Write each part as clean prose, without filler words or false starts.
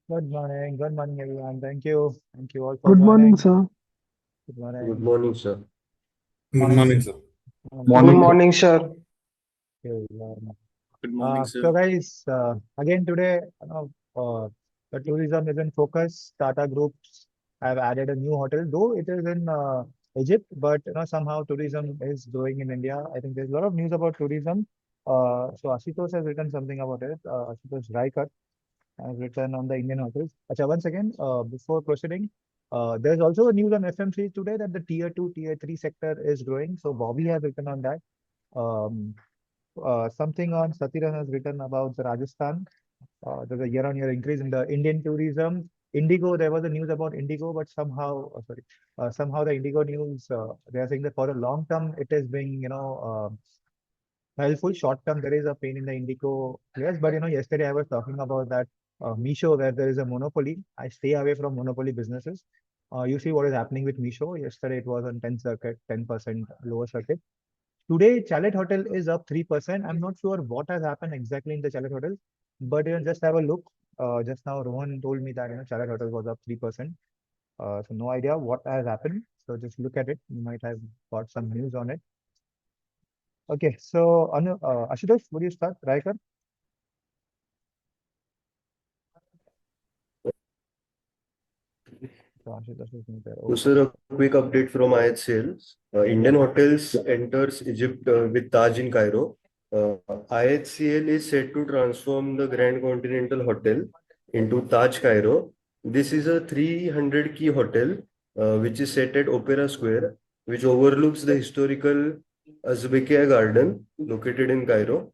Good morning, everyone. Thank you. Thank you all for Good morning, joining. sir. Good Good morning. morning, sir. Good morning, sir. Good Morning, sir. morning, sir. Okay, yeah. Good morning, So sir. guys, again today, the tourism is in focus. Tata groups have added a new hotel, though it is in Egypt, but somehow tourism is growing in India. I think there's a lot of news about tourism. So Ashutosh has written something about it. Ashutosh Raikar has written on the Indian hotels. Acha, once again, before proceeding, there's also a news on FMC today that the tier 2, tier 3 sector is growing. So Bobby has written on that. Um, Something on Satiran has written about the Rajasthan. There's a year-on-year increase in the Indian tourism. Indigo, there was a news about Indigo, but somehow the Indigo news, they are saying that for a long term, it is being, helpful. Short term, there is a pain in the Indigo players. But yesterday I was talking about that Meesho, where there is a monopoly. I stay away from monopoly businesses. You see what is happening with Meesho. Yesterday it was on 10 circuit, 10% lower circuit. Today, Chalet Hotel is up 3%. I'm not sure what has happened exactly in the Chalet Hotel, but just have a look. Just now, Rohan told me that Chalet Hotel was up 3%. So no idea what has happened. So just look at it. You might have got some news on it. Okay, so Ashutosh, would you start? Raikar? So Ashutosh is not there. So, Okay. sir, a quick update from IHCL. Indian Hotels enters Egypt with Taj in Cairo. IHCL is set to transform the Grand Continental Hotel into Taj Cairo. This is a 300 key hotel which is set at Opera Square, which overlooks the historical 𝗖𝗹𝗹 Garden located in Cairo.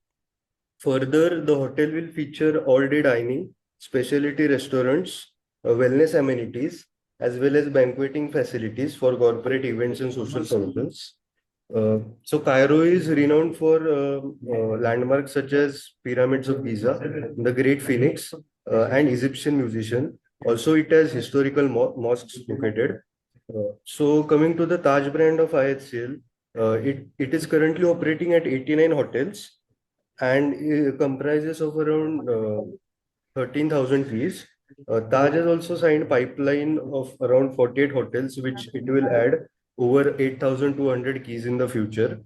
Further, the hotel will feature all-day dining, specialty restaurants, wellness amenities, as well as banqueting facilities for corporate events and social functions. So Cairo is renowned for landmarks such as Pyramids of Giza, the Great Phoenix, and Egyptian Museum. Also, it has historical mosques located. So coming to the Taj brand of IHCL, it is currently operating at 89 hotels and comprises of around 13,000 keys. Taj has also signed pipeline of around 48 hotels, which it will add over 8,200 keys in the future.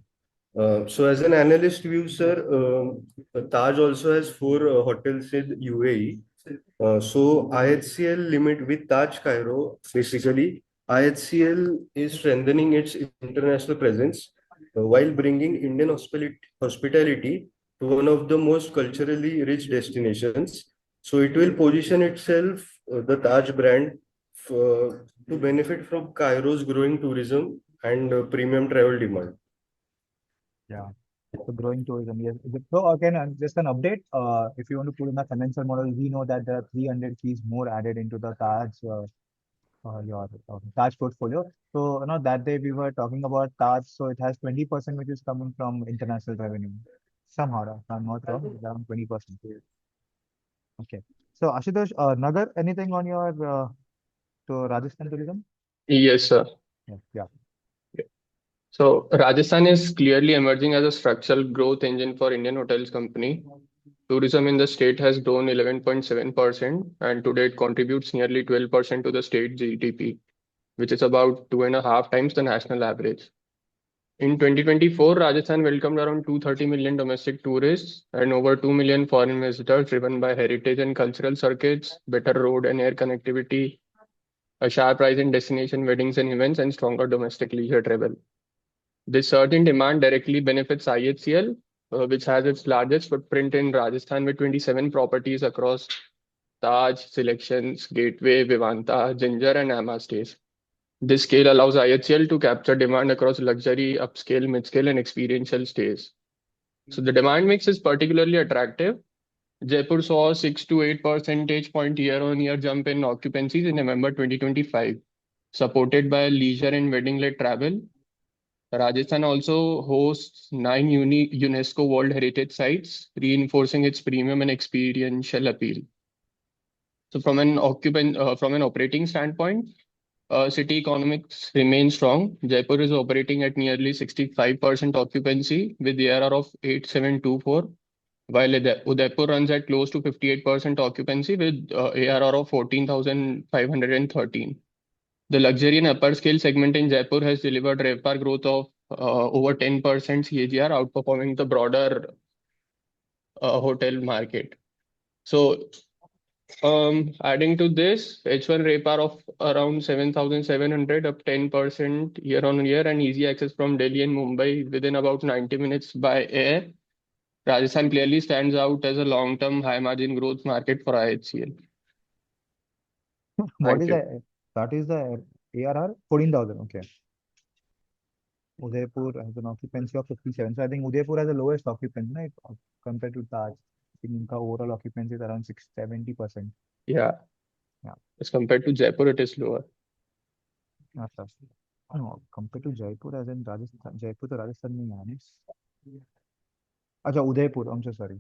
So as an analyst view, sir, Taj also has four hotels in UAE. So IHCL limit with Taj Cairo, basically IHCL is strengthening its international presence while bringing Indian hospitality to one of the most culturally rich destinations. So it will position itself, the Taj brand, to benefit from Cairo's growing tourism and premium travel demand. Yeah. So growing tourism, yes. So again, just an update. If you want to put in the financial model, we know that there are 300 keys more added into the Taj your Taj portfolio. So, that day we were talking about Taj, so it has 20% which is coming from international revenue. Somehow, if I'm not wrong, it's around 20%. Okay. So, Ashutosh, Nagar, anything on your to Rajasthan tourism? Yes, sir. Yeah, yeah. So Rajasthan is clearly emerging as a structural growth engine for Indian Hotels Company. Tourism in the state has grown 11.7%, and today it contributes nearly 12% to the state GDP, which is about 2.5 times the national average. In 2024, Rajasthan welcomed around 230 million domestic tourists and over 2 million foreign visitors, driven by heritage and cultural circuits, better road and air connectivity, a sharp rise in destination weddings and events, and stronger domestic leisure travel. This surge in demand directly benefits IHCL, which has its largest footprint in Rajasthan with 27 properties across Taj, Selections, Gateway, Vivanta, Ginger, and Amma stays. This scale allows IHCL to capture demand across luxury, upscale, mid-scale, and experiential stays. So the demand mix is particularly attractive. Jaipur saw a 6 to 8 percentage point year-on-year jump in occupancies in November 2025, supported by leisure and wedding-led travel. Rajasthan also hosts nine unique UNESCO World Heritage Sites, reinforcing its premium and experiential appeal. So, from an operating standpoint, city economics remain strong. Jaipur is operating at nearly 65% occupancy with the ARR of 8,724. while Udaipur runs at close to 58% occupancy with ARR of 14,513. The luxury and upper scale segment in Jaipur has delivered RevPAR growth of over 10% CAGR, outperforming the broader hotel market. So, adding to this, H1 RevPAR of around 7,700, up 10% year on year, and easy access from Delhi and Mumbai within about 90 minutes by air. Rajasthan clearly stands out as a long-term high-margin growth market for IHCL. What is Thank you. the, that is the ARR? 14,000. Okay. Udaipur has an occupancy of 57. So I think Udaipur has the lowest occupancy, right? Compared to Taj. I think the overall occupancy is around 70%. Yeah. Yeah. As compared to Jaipur, it is lower. अच्छा no, compared to Jaipur as in Rajasthan, Jaipur to Rajasthan में है नहीं. अच्छा Udaipur, I'm so sorry.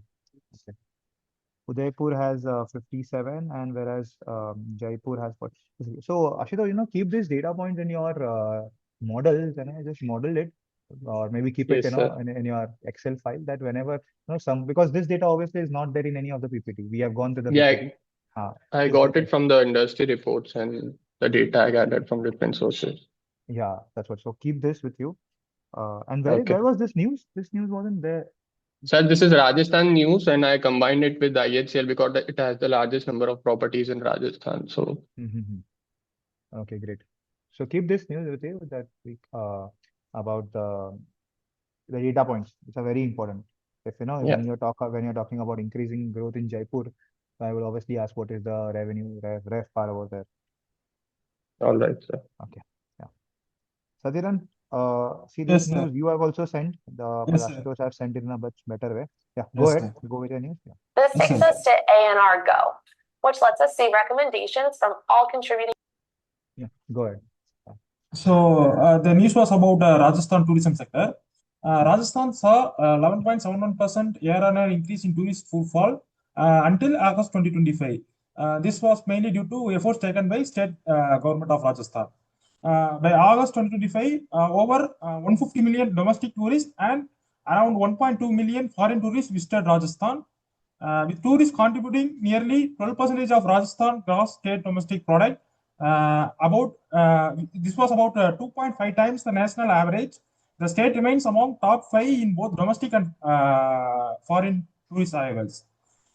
Okay. Udaipur has 57 and whereas Jaipur has 40. So Ashutosh, keep this data point in your models and just model it or maybe keep it, Yes, sir. in your Excel file that whenever, because this data obviously is not there in any of the PPT. We have gone to the Yeah, PPT. I got it from the industry reports and the data I gathered from different sources. Yeah, that's what. So keep this with you. And Okay. where was this news? This news wasn't there. Sir, this is Rajasthan news and I combined it with IHCL because it has the largest number of properties in Rajasthan. So, Okay, great. So keep this news with you that week about the data points. It's a very important. If yeah, when you're talking about increasing growth in Jaipur, I will obviously ask what is the revenue ref par over there. all right, sir. Okay, yeah. Sadiran, see Yes, this sir. news you have also sent. But Yes, sir. Ashutosh have sent it in a much better way. Yeah, Yes, go ahead. sir. Go with your news. Yeah. This Yes, takes sir. us to ANR Go, which lets us see recommendations from all contributing. Yeah, go ahead. So the news was about Rajasthan tourism sector. Rajasthan saw 11.71% year-on-year increase in tourist footfall until August 2025. This was mainly due to efforts taken by state government of Rajasthan. By August 2025, over 150 million domestic tourists and around 1.2 million foreign tourists visited Rajasthan, with tourists contributing nearly 12% of Rajasthan gross state domestic product. This was about 2.5 times the national average. The state remains among top 5 in both domestic and foreign tourist arrivals.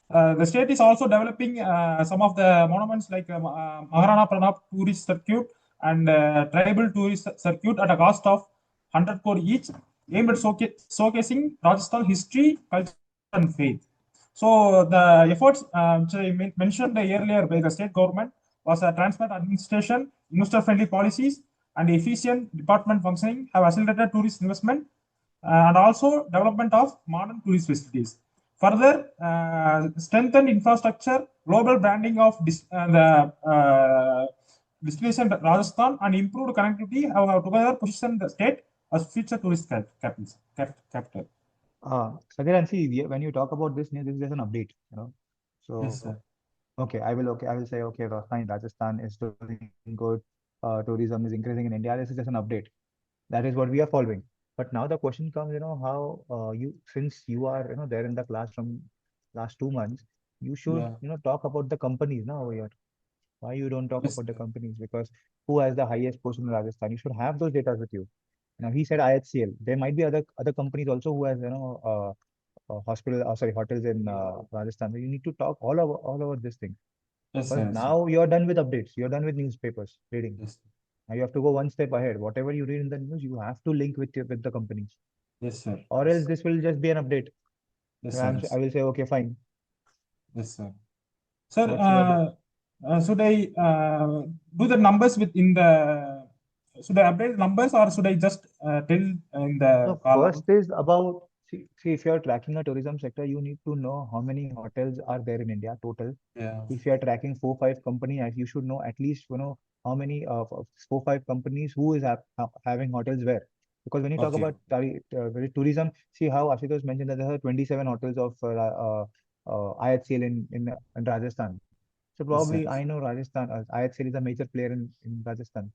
The state is also developing some of the monuments like Maharana Pranab Tourist Circuit and Tribal Tourist Circuit at a cost of 100 crore each, aimed at showcasing Rajasthan history, culture, and faith. So the efforts which I mentioned earlier by the state government was a transparent administration, investor-friendly policies, and efficient department functioning have accelerated tourist investment and also development of modern tourist facilities. Further, strengthened infrastructure, global branding of the destination Rajasthan, and improved connectivity have together positioned the state as future tourist capital. Sadiran, see, when you talk about this news, this is just an update, So, Yes, sir. Okay, I will say, okay, fine, Rajasthan is doing good. Tourism is increasing in India. This is just an update. That is what we are following. But now the question comes, how since you are, there in the class from last 2 months, you should, Yeah. talk about the companies now over here. Why you don't talk Yes, about the sir. companies? Because who has the highest position in Rajasthan? You should have those data with you. Now he said IHCL. There might be other companies also who has, hotels in Rajasthan. So you need to talk all over this thing. Yes, But sir. now you're done with updates. You're done with newspapers reading. Yes. Now you have to go one step ahead. Whatever you read in the news, you have to link with the companies. Yes, sir. Or else this will just be an update. Yes, I sir. will say, okay, fine. Yes, sir. Sir, What's should I do the numbers within the? Should I update numbers or should I just tell in the So column? first is about, see, if you're tracking a tourism sector, you need to know how many hotels are there in India total. Yeah. If you are tracking 4-5 companies, you should know at least, how many of 4-5 companies who is having hotels where. Because when you talk Okay. about tourism, see how Ashutosh mentioned that there are 27 hotels of IHCL in Rajasthan. So Yes, probably sir. I know Rajasthan, IHCL is a major player in Rajasthan.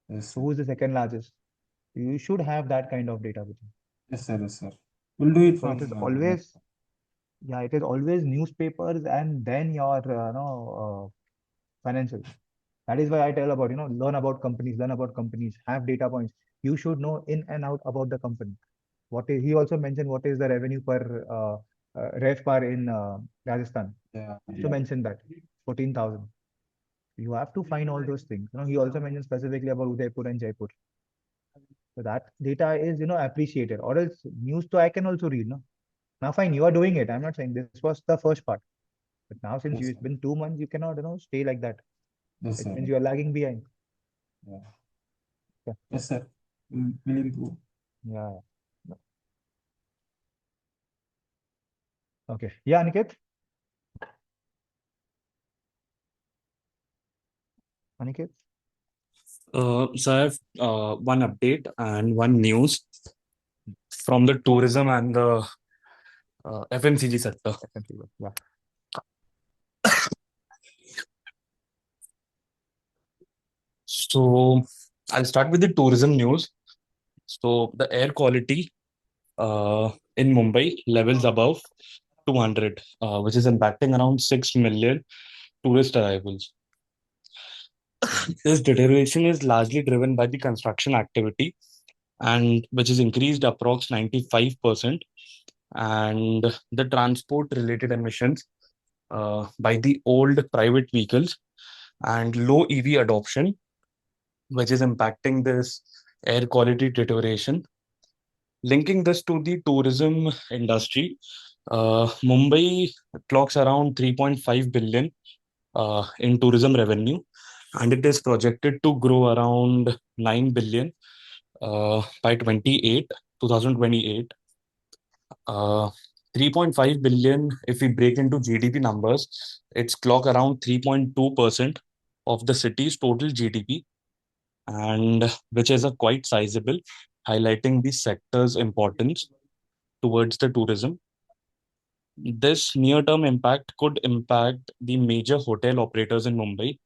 Yes, So sir. who is the second largest? You should have that kind of data with you. Yes, sir. Yes, sir. We'll do it So from it is always, Yeah, it is always newspapers and then your financials. That is why I tell about, learn about companies, have data points. You should know in and out about the company. He also mentioned what is the revenue per ref par in Rajasthan. Yeah. So mention that 14,000. You have to find all those things. He also mentioned specifically about Udaipur and Jaipur. So that data is, appreciated. Or else news to I can also read. No? Now fine, you are doing it. I'm not saying this was the first part. But now since Yes, it's been 2 months, you cannot, stay like that. yes, It sir. means you are lagging behind. Yeah. Yeah. Yes, sir. Will improve. Yeah. Okay. Yeah, Aniket. Aniket. So I have one update and one news from the tourism and the FMCG sector. Yeah. So I'll start with the tourism news. So the air quality in Mumbai levels above 200, which is impacting around 6 million tourist arrivals. This deterioration is largely driven by the construction activity, and which is increased approx 95%, and the transport related emissions by the old private vehicles and low EV adoption, which is impacting this air quality deterioration. Linking this to the tourism industry, Mumbai clocks around 3.5 billion in tourism revenue, and it is projected to grow around 9 billion by 2028. 3.5 billion, if we break into GDP numbers, it's clock around 3.2% of the city's total GDP, and which is a quite sizable, highlighting the sector's importance towards the tourism. This near-term impact could impact the major hotel operators in Mumbai.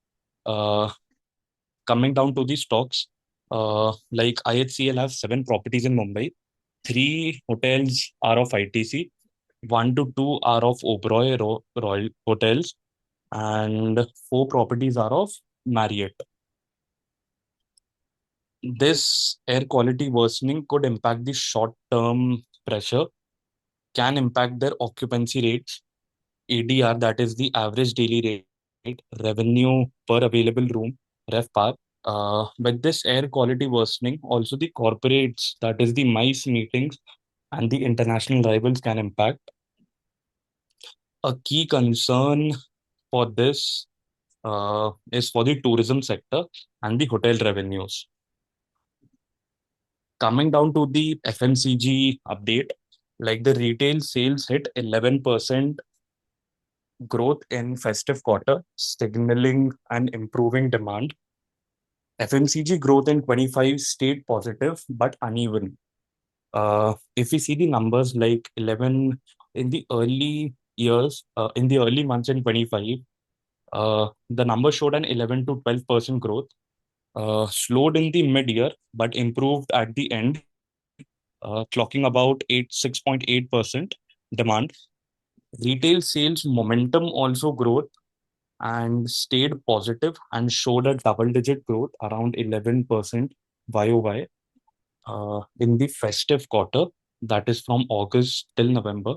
Coming down to the stocks, like IHCL have 7 properties in Mumbai. 3 hotels are of ITC, 1 to 2 are of Oberoi Royal Hotels, and 4 properties are of Marriott. This air quality worsening could impact the short-term pressure, can impact their occupancy rates, ADR, that is the average daily rate, revenue per available room, RevPAR. With this air quality worsening, also the corporates, that is the MICE meetings and the international rivals can impact. A key concern for this is for the tourism sector and the hotel revenues. Coming down to the FMCG update, like the retail sales hit 11% growth in festive quarter, signaling an improving demand. FMCG growth in 25 stayed positive but uneven. If we see the numbers like 11 in the early years, in the early months in 25, the number showed an 11 to 12% growth, slowed in the mid-year but improved at the end, clocking about 6.8% demand. Retail sales momentum also growth and stayed positive and showed a double-digit growth around 11% YOY in the festive quarter, that is from August till November.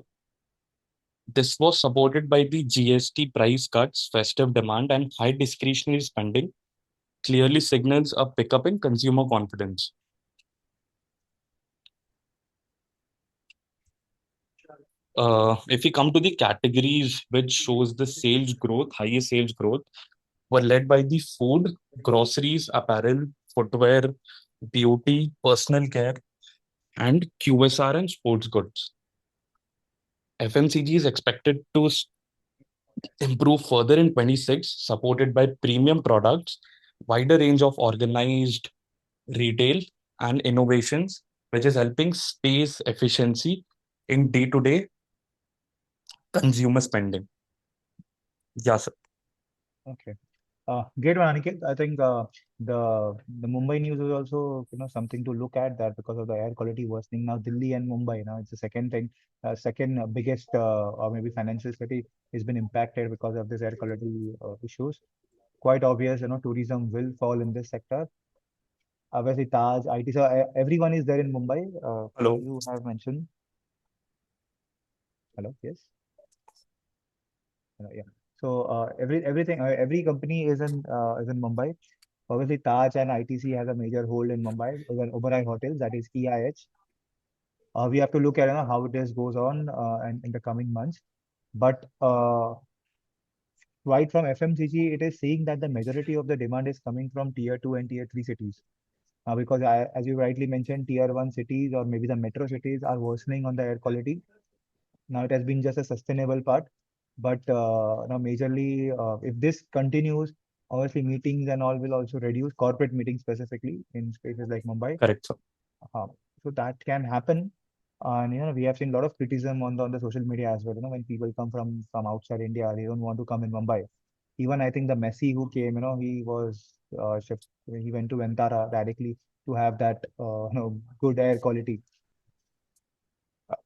This was supported by the GST price cuts, festive demand, and high discretionary spending, clearly signals a pickup in consumer confidence. If we come to the categories which shows the sales growth, highest sales growth, were led by the food, groceries, apparel, footwear, beauty, personal care, and QSR and sports goods. FMCG is expected to improve further in 26, supported by premium products, wider range of organized retail, and innovations, which is helping space efficiency in day-to-day consumer spending. Yes, sir. Okay. Great one, Aniket. I think the Mumbai news is also something to look at that because of the air quality worsening. Now Delhi and Mumbai, now it's the second thing, second biggest or maybe financial city has been impacted because of this air quality issues. Quite obvious, tourism will fall in this sector. Obviously, Taj, IT, so everyone is there in Mumbai. Hello. You have mentioned. Hello, yes. Yeah. So every company is in Mumbai. Obviously, Taj and ITC has a major hold in Mumbai, over Oberoi Hotels, that is EIH. We have to look at how this goes on and in the coming months. But right from FMCG, it is saying that the majority of the demand is coming from tier 2 and tier 3 cities. Because as you rightly mentioned, tier 1 cities or maybe the metro cities are worsening on the air quality. Now it has been just a sustainable part, but now majorly, if this continues, obviously meetings and all will also reduce, corporate meetings specifically in spaces like Mumbai. Correct, sir. So that can happen. And we have seen a lot of criticism on the social media as well. When people come from outside India, they don't want to come in Mumbai. Even I think the Messi who came, he was he went to Ventara directly to have that good air quality.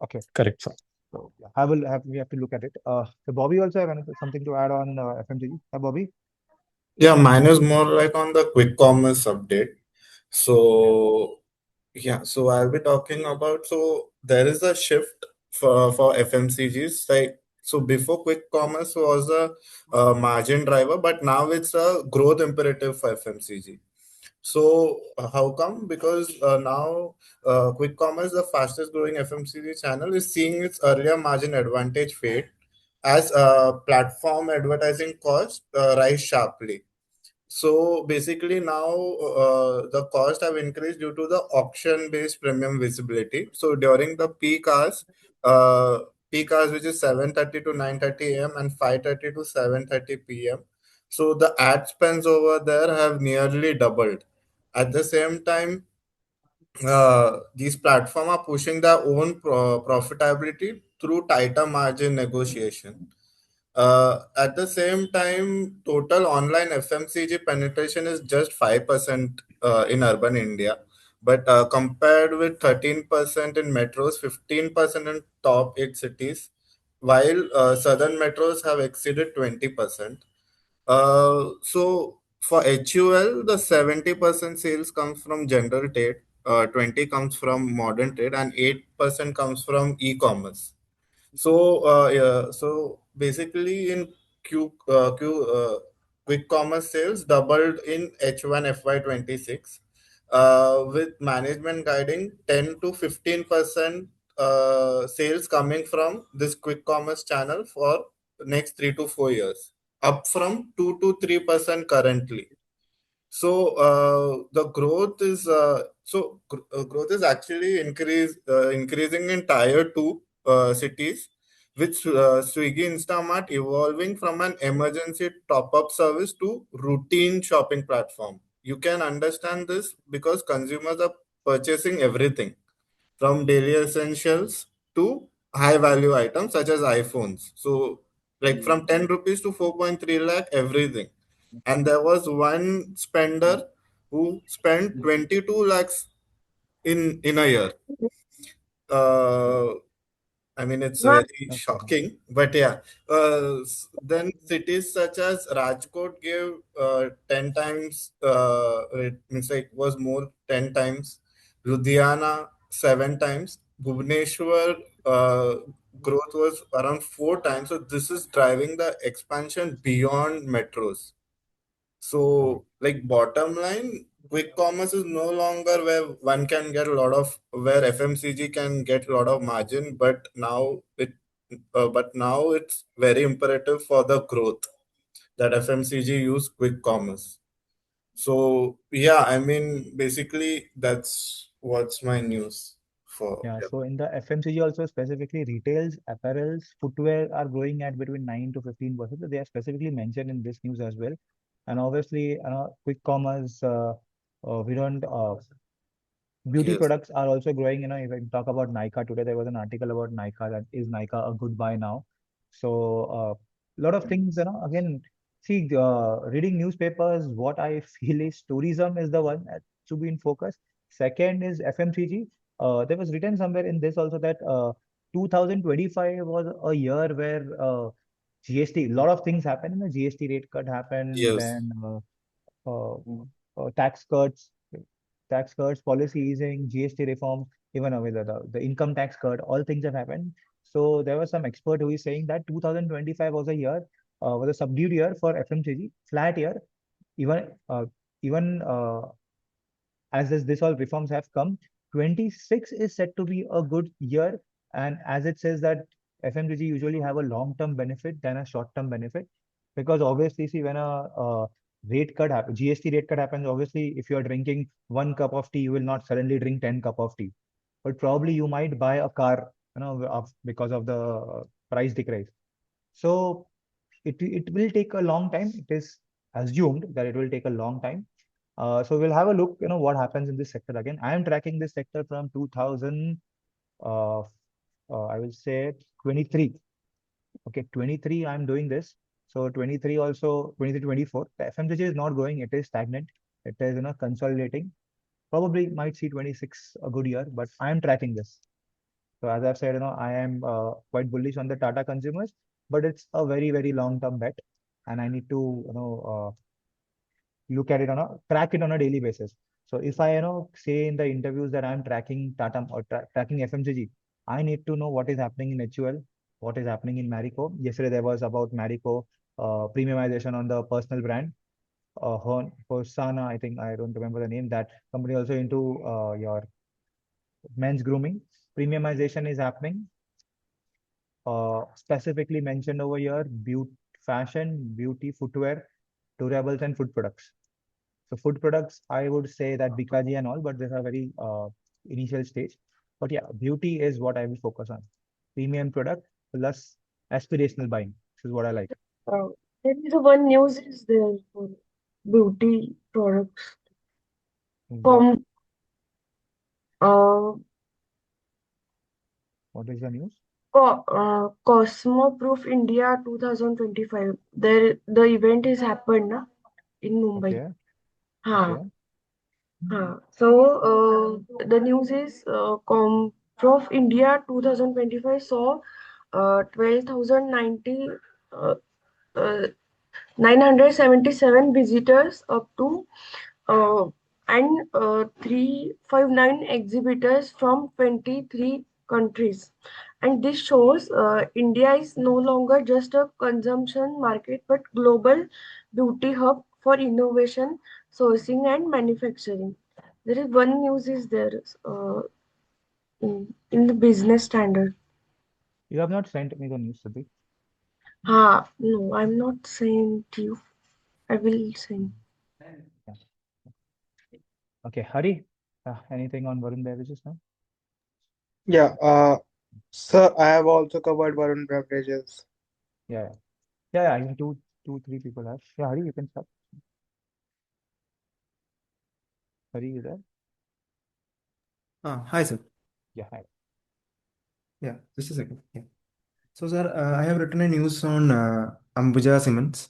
Okay. Correct, sir. So yeah, we have to look at it. So Bobby also have something to add on FMCG. Bobby? Yeah, mine is more like on the quick commerce update. So yeah, so I'll be talking about, so there is a shift for FMCGs. Like, so before quick commerce was a margin driver, but now it's a growth imperative for FMCG. So how come? Because now quick commerce, the fastest growing FMCG channel, is seeing its earlier margin advantage fade as platform advertising costs rise sharply. So basically now the cost have increased due to the auction-based premium visibility. So during the peak hours which is 7:30 to 9:30 a.m. and 5:30 to 7:30 p.m. So the ad spends over there have nearly doubled. At the same time, these platforms are pushing their own profitability through tighter margin negotiation. At the same time, total online FMCG penetration is just 5% in urban India, but compared with 13% in metros, 15% in top 8 cities, while southern metros have exceeded 20%. So for HUL, the 70% sales comes from general trade, 20 comes from modern trade, and 8% comes from e-commerce. So yeah, so basically in quick commerce sales doubled in H1 FY26, with management guiding 10 to 15% sales coming from this quick commerce channel for next 3 to 4 years, up from 2 to 3% currently. So the growth is actually increasing in tier 2 cities, with Swiggy Instamart evolving from an emergency top-up service to routine shopping platform. You can understand this because consumers are purchasing everything from daily essentials to high value items such as iPhones. So like from 10 rupees to 4.3 lakh, everything. And there was one spender who spent 22 lakhs in a year. uh, I mean, it's very Okay. shocking, but yeah. Then cities such as Rajkot gave 10 times, it means like it was more 10 times, Ludhiana 7 times, Bhubaneswar growth was around 4 times. So this is driving the expansion beyond metros. So, like bottom line, quick commerce is no longer where one can get a lot of, where FMCG can get a lot of margin, but now it's very imperative for the growth that FMCG use quick commerce. So yeah, I mean, basically that's what's my news for. Yeah, so in the FMCG also specifically retails, apparels, footwear are growing at between 9 to 15%. So they are specifically mentioned in this news as well. And obviously, quick commerce, we don't, beauty Yes. products are also growing. If I talk about Nykaa today, there was an article about Nykaa, that is Nykaa a good buy now? So a lot of things, again, See, reading newspapers, what I feel is tourism is the one that should be in focus. Second is FMCG. There was written somewhere in this also that 2025 was a year where GST, a lot of things happened. And the GST rate cut happened, Yes. then tax cuts, policy easing, GST reform, even with the income tax cut, all things have happened. So there was some expert who is saying that 2025 was a year, was a subdued year for FMCG, flat year. Even even as this all reforms have come, 26 is said to be a good year. And as it says that FMCG usually have a long-term benefit than a short-term benefit, because obviously, see, when a rate cut happens, GST rate cut happens, obviously, if you are drinking 1 cup of tea, you will not suddenly drink 10 cup of tea, but probably you might buy a car, because of the price decrease. So it will take a long time. It is assumed that it will take a long time. So we'll have a look, what happens in this sector again. I am tracking this sector from 2000, I will say 23. Okay, 23, I'm doing this. So 23 also, 23, 24. The FMCG is not growing, it is stagnant. It is, consolidating. Probably might see 26 a good year, but I am tracking this. So as I've said, I am quite bullish on the Tata consumers, but it's a very, very long-term bet. And I need to, look at it track it on a daily basis. So if I, say in the interviews that I'm tracking Tata or tracking FMCG, I need to know what is happening in HUL, what is happening in Marico. Yesterday there was about Marico premiumization on the personal brand. Hosanna, I think, I don't remember the name. That company also into your men's grooming. Premiumization is happening. Specifically mentioned over here, fashion, beauty, footwear, durables, and food products. So food products, I would say that Bikaji and all, but these are very initial stage. But yeah, beauty is what I will focus on. Premium product plus aspirational buying. This is what I like. There is one news is there for beauty products. What, Uh, what is the news? Cosmo Proof India 2025. There the event is happened na, in Mumbai. Okay. Ha. Okay. So the news is Prof India 2025 saw 12,090 977 visitors up to and 359 exhibitors from 23 countries. And this shows India is no longer just a consumption market but global beauty hub for innovation, sourcing and manufacturing. There is one news is there in the business standard. You have not sent me the news, Siddhi. No, I'm not saying to you. I will send. Yeah. Okay, Hari, anything on Varun Beverages now? Yeah, sir, I have also covered Varun Beverages. Yeah. Yeah, I think two, 3 people have. Yeah, Hari, you can start. Hari, you there? Hi, sir. Yeah, hi. Yeah, just a second. Yeah. So, sir, I have written a news on Ambuja Cements.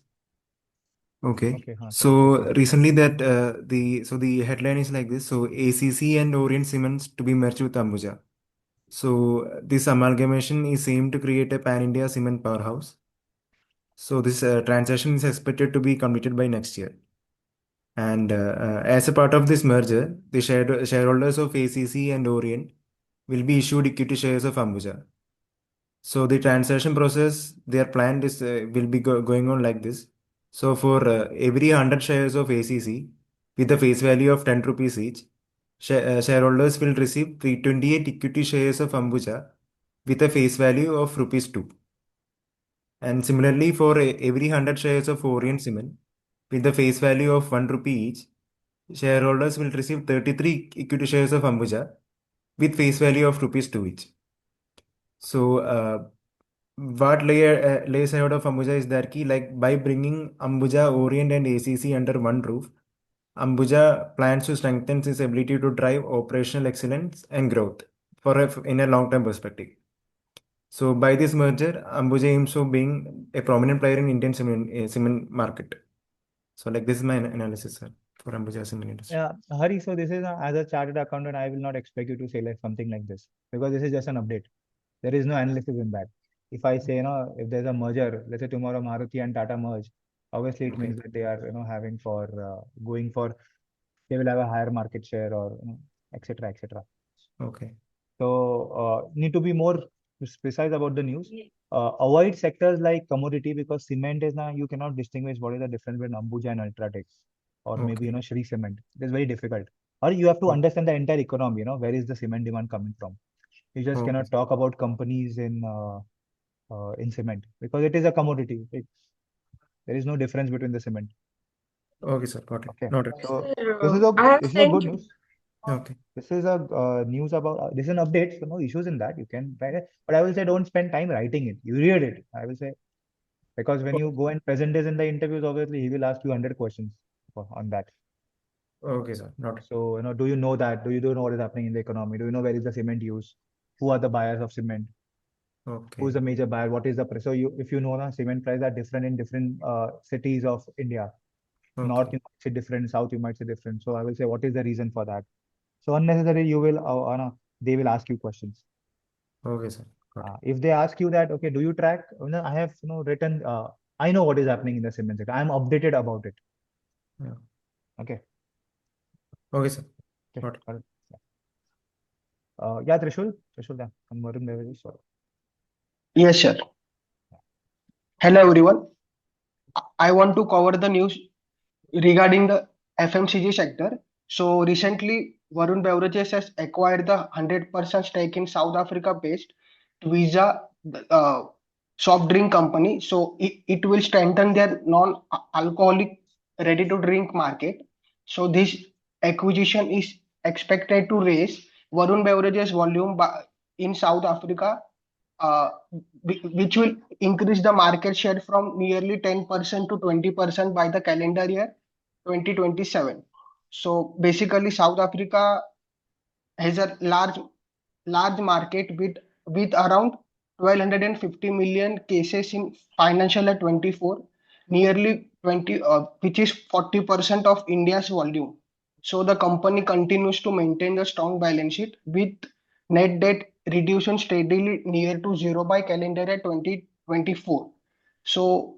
Okay. Okay, So recently the headline is like this. So ACC and Orient Cements to be merged with Ambuja. So this amalgamation is aimed to create a pan-India cement powerhouse. So this transaction is expected to be completed by next year. And as a part of this merger, the shareholders of ACC and Orient will be issued equity shares of Ambuja. So the transaction process, their plan is will be going on like this. So for every 100 shares of ACC with a face value of 10 rupees each, shareholders will receive 328 equity shares of Ambuja with a face value of rupees 2. And similarly for every 100 shares of Orient Cement with the face value of 1 rupee each, shareholders will receive 33 equity shares of Ambuja with face value of rupees 2 each. So what lays ahead of Ambuja is that like by bringing Ambuja, Orient and ACC under one roof, Ambuja plans to strengthen its ability to drive operational excellence and growth in a long-term perspective. So by this merger, Ambuja aims of being a prominent player in Indian cement market. So like this is my analysis, sir, for Ambuja cement industry. Yeah, Hari, so this is as a chartered accountant, I will not expect you to say like something like this because this is just an update. There is no analysis in that. If I say, if there's a merger, let's say tomorrow Maruti and Tata merge, obviously it means that they are, having for going for, they will have a higher market share or, etc., etc. Okay. So need to be more precise about the news. Avoid sectors like commodity because cement is now you cannot distinguish what is the difference between Ambuja and Ultratech or maybe Okay. Shree Cement. It is very difficult. Or you have to understand the entire economy. Where is the cement demand coming from? You just Okay. cannot talk about companies in cement because it is a commodity. There is no difference between the cement. Okay, sir. Got it. Okay. Noted. So Sir, I have this is a sent good you. news. Okay. This is a news about this is an update, so no issues in that. You can write it, but I will say don't spend time writing it. You read it. I will say because when you go and present this in the interviews, obviously he will ask you 100 questions on that. Okay, sir. Noted. So do you know that? Do you know what is happening in the economy? Do you know where is the cement used? Who are the buyers of cement? Who is Okay. the major buyer? What is the price? So if you know, cement prices are different in different cities of India. North Okay. you might say different, south you might say different. So I will say what is the reason for that? So unnecessary you will no, they will ask you questions. Okay, sir. Got it. If they ask you that, okay, do you track? I have written. I know what is happening in the cement sector. I am updated about it. Yeah. Okay. Okay, sir. Okay. Got it. Got it. Yeah, Trishul, yeah, I'm Varun Beverages. Sorry. Yes, sir. Hello, everyone. I want to cover the news regarding the FMCG sector. So recently, Varun Beverages has acquired the 100% stake in South Africa-based 𝗖𝗹𝗹 soft drink company. So it will strengthen their non-alcoholic ready-to-drink market. So this acquisition is expected to raise Varun Beverages volume in South Africa, uh, which will increase the market share from nearly 10% to 20% by the calendar year 2027. So basically, South Africa has a large market with around 1250 million cases in financial year 24, nearly 20, which is 40% of India's volume. So the company continues to maintain a strong balance sheet with net debt reduction steadily near to zero by calendar year 2024. So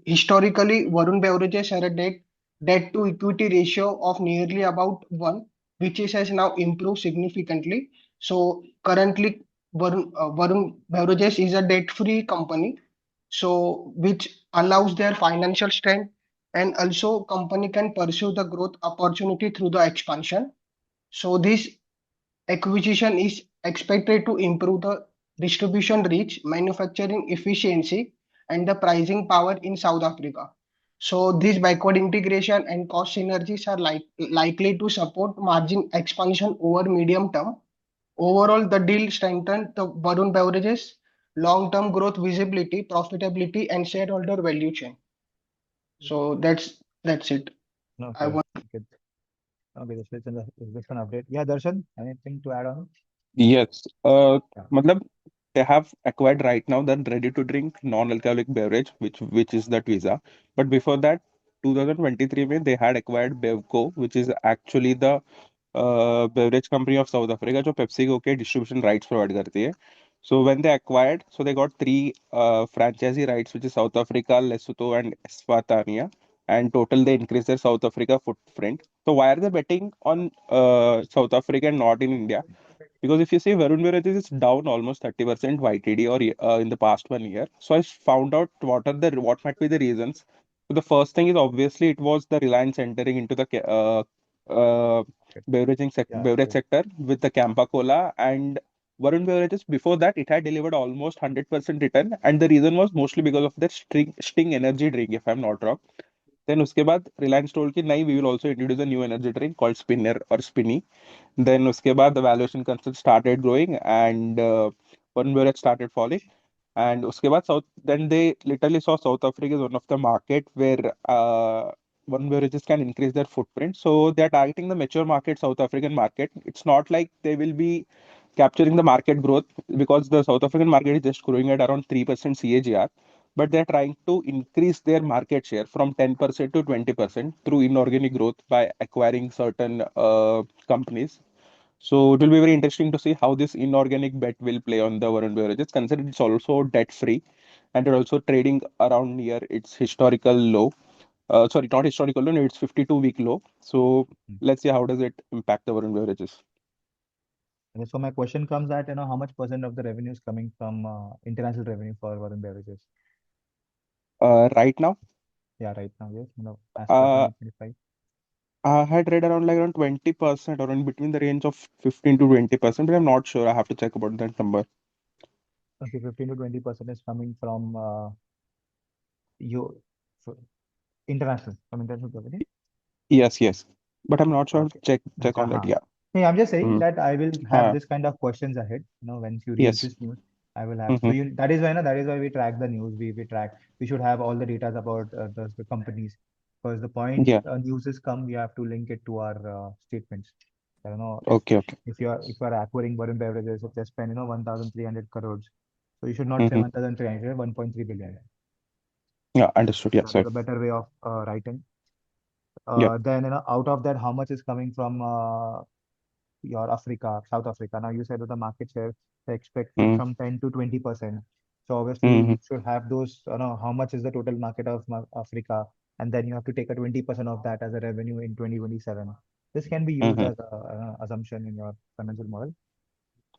historically, Varun Beverages had a debt to equity ratio of nearly about 1, which has now improved significantly. So currently, Varun Beverages is a debt-free company, so which allows their financial strength, and also company can pursue the growth opportunity through the expansion. So this acquisition is expected to improve the distribution reach, manufacturing efficiency, and the pricing power in South Africa. So these backward integration and cost synergies are likely to support margin expansion over medium term. Overall, the deal strengthened the Varun Beverages long-term growth visibility, profitability, and shareholder value chain. So that's it. I Okay. want. Okay. Okay. This is an update. Yeah, Darshan, anything to add on? Yes. Yeah. Matlab, they have acquired right now the ready-to-drink non-alcoholic beverage, which is the 𝗖𝗹𝗹. But before that, 2023 में they had acquired Bevco, which is actually the beverage company of South Africa, जो PepsiCo के distribution rights provide करती है. So when they acquired, so they got three franchisee rights, which is South Africa, Lesotho, and Eswatini. And total they increased their South Africa footprint. So why are they betting on South Africa and not in India? Because if you see Varun Beverages is down almost 30% YTD or in the past 1 year. So I found out what might be the reasons. So the first thing is obviously it was the Reliance entering into the uh, Yeah. beverage sector with the Campa Cola, and Varun Beverages before that it had delivered almost 100% return, and the reason was mostly because of their Sting energy drink, if I'm not wrong. Then उसके बाद Reliance told कि नहीं, we will also introduce a new energy drink called Spinner or Spinny. Then उसके बाद the valuation concept started growing and Varun Beverages started falling. And उसके बाद then they literally saw South Africa as one of the market where Varun Beverages can increase their footprint. So they are targeting the mature market, South African market. It's not like they will be capturing the market growth, because the South African market is just growing at around 3% CAGR, but they're trying to increase their market share from 10% to 20% through inorganic growth by acquiring certain companies. So it will be very interesting to see how this inorganic bet will play on the Varun Beverages, considering it's also debt free and it also trading around near its historical low. Sorry, not historical low, no, it's 52-week low. So let's see how does it impact the Varun Beverages. And so my question comes at, how much percent of the revenue is coming from international revenue for Varun Beverages? Right now, Yeah, right now, yes, as per uh, 2025. I had read around like around 20% or in between the range of 15 to 20%, but I'm not sure. I have to check about that number. Okay, 15 to 20% is coming from you so from international revenue. Yes, yes. But I'm not sure. Okay. Check on that. Yeah. Hey, I'm just saying Mm. that I will have this kind of questions ahead. Once you read Yes. this news, I will have. So Mm-hmm. that is why, that is why we track the news. We should have all the data about the companies, because the point Yeah. news is come, we have to link it to our statements. I don't know Okay. Okay. if you are acquiring Varun Beverages, if they spend 1,300 crores, so you should not say Mm-hmm. 1,300, 1.3 billion. Yeah. Understood. Yeah. That is Sorry. a better way of writing. Yeah. Then out of that, how much is coming from your South Africa? Now you said that the market share they expecting Mm-hmm. from 10 to 20%. So obviously Mm-hmm. you should have those, how much is the total market of Africa, and then you have to take a 20% of that as a revenue in 2027. This can be used Mm-hmm. as a assumption in your financial model.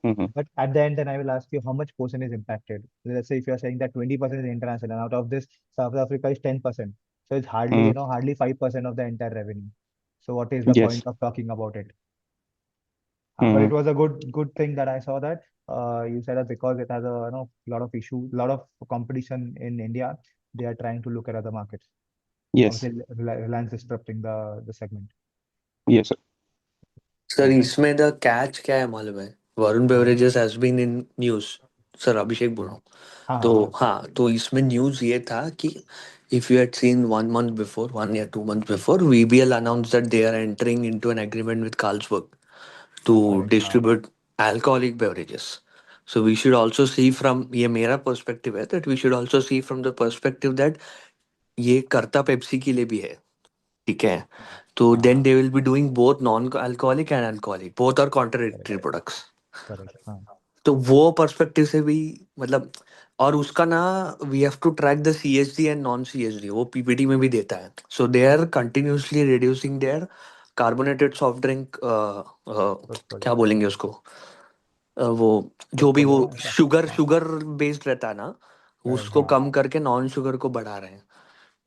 Mm-hmm. But at the end, then I will ask you how much portion is impacted. Let's say if you are saying that 20% is international, and out of this, South Africa is 10%. So it's hardly, Mm-hmm. hardly 5% of the entire revenue. So what is the Yes. point of talking about it? But Mm-hmm. it was a good thing that I saw that you said that because it has a lot of issue, lot of competition in India, they are trying to look at other markets. Yes. Obviously, Reliance disrupting the segment. Yes, sir. Sir इसमें the catch क्या है मालूम है? Varun Beverages has been in news. Sir Abhishek बोल रहा हूँ. हाँ तो हाँ हाँ, तो इसमें न्यूज ये था कि if you had seen 1 month before, 1 year, 2 months before, VBL announced that they are entering into an agreement with Carlsberg to correct हाँ distribute alcoholic beverages. So we should also see from ये मेरा perspective है that we should also see from the perspective that ये करता Pepsi के लिए भी है. ठीक है. तो हाँ then हाँ they will be doing both non-alcoholic and alcoholic. Both are correct contradictory products. correct हाँ तो वो पर्सपेक्टिव से भी मतलब, और उसका ना we have to track the CSD and non CSD, वो पीपीटी में भी देता है. So they are continuously reducing their carbonated soft drink, portfolio क्या बोलेंगे उसको, वो जो भी वो portfolio ना ऐसा शुगर हाँ शुगर बेस्ड रहता है ना, correct उसको हाँ कम करके नॉन शुगर को बढ़ा रहे हैं.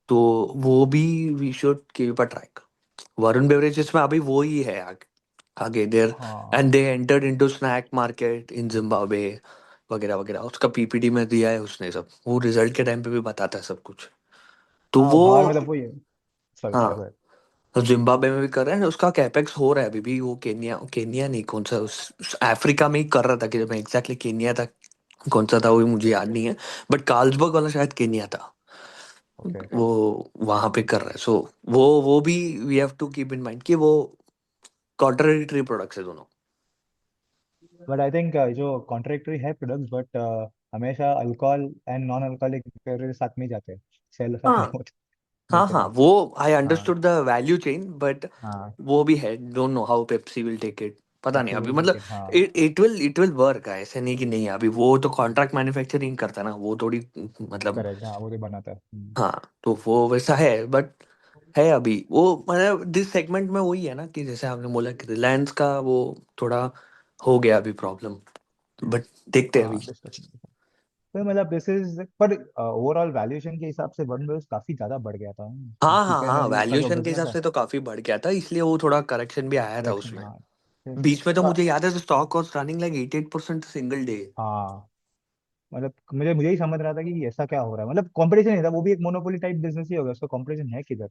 तो वो भी we should keep a track. Varun Beverages में अभी वो ही है आगे देर. हाँ and they entered into snack market in Zimbabwe वगैरह वगैरह. उसका पीपीटी में दिया है उसने सब, वो रिजल्ट के टाइम पे भी बताता है सब कुछ. तो हाँ वो बाहर मतलब वो ये सॉरी हाँ, सॉरी गो तो जिम्बाब्वे में भी कर रहे हैं. उसका कैपेक्स हो रहा है अभी भी. वो केनिया केनिया नहीं, कौन सा अफ्रीका में ही कर रहा था. कि मैं एग्जैक्टली केनिया था, कौन सा था वो मुझे याद नहीं है. बट कार्लसबर्ग वाला शायद केनिया था. ओके वो वहां पे कर रहा है. सो वो भी we have to keep in mind कि वो कॉन्ट्राडिक्टरी प्रोडक्ट्स है दोनों. बट आई थिंक जो कॉन्ट्रैक्टरी है प्रोडक्ट्स बट हमेशा alcohol and non alcoholic beverage साथ में ही जाते हैं सेल साथ नहीं हाँ होते हाँ हाँ, नेचुरली वो आई हाँ understood the value chain. But हाँ वो भी है. Don't know how Pepsi will take it. पता नहीं पेप्सी अभी. विल टेक मतलब इट हाँ इट विल वर्क. ऐसे नहीं कि नहीं. अभी वो तो कॉन्ट्रैक्ट मैन्युफैक्चरिंग करता है ना, वो थोड़ी मतलब. करेक्ट हाँ वो तो बनाता है हाँ, तो वो वैसा है. बट है अभी वो, मतलब दिस सेगमेंट में वही है ना कि जैसे आपने बोला कि रिलायंस का वो थोड़ा हो गया अभी प्रॉब्लम. बट देखते हैं हाँ अभी. डिस्कशन तो मतलब दिस इज पर ओवरऑल वैल्यूएशन के हिसाब से वन बेस काफी ज्यादा बढ़ गया था हाँ हाँ पीके हाँ, वैल्यू उसका जो वैल्यूएशन के बिजनेस हिसाब है से तो काफी बढ़ गया था, इसलिए वो थोड़ा करेक्शन भी आया था करेक्शन उसमें. हाँ बीच में तो हाँ मुझे याद है stock was running like 88% single day. हाँ, मतलब मुझे ही समझ रहा था कि ऐसा क्या हो रहा है मतलब कंपटीशन नहीं था वो भी एक मोनोपोली टाइप बिजनेस ही होगा उसका कंपटीशन है किधर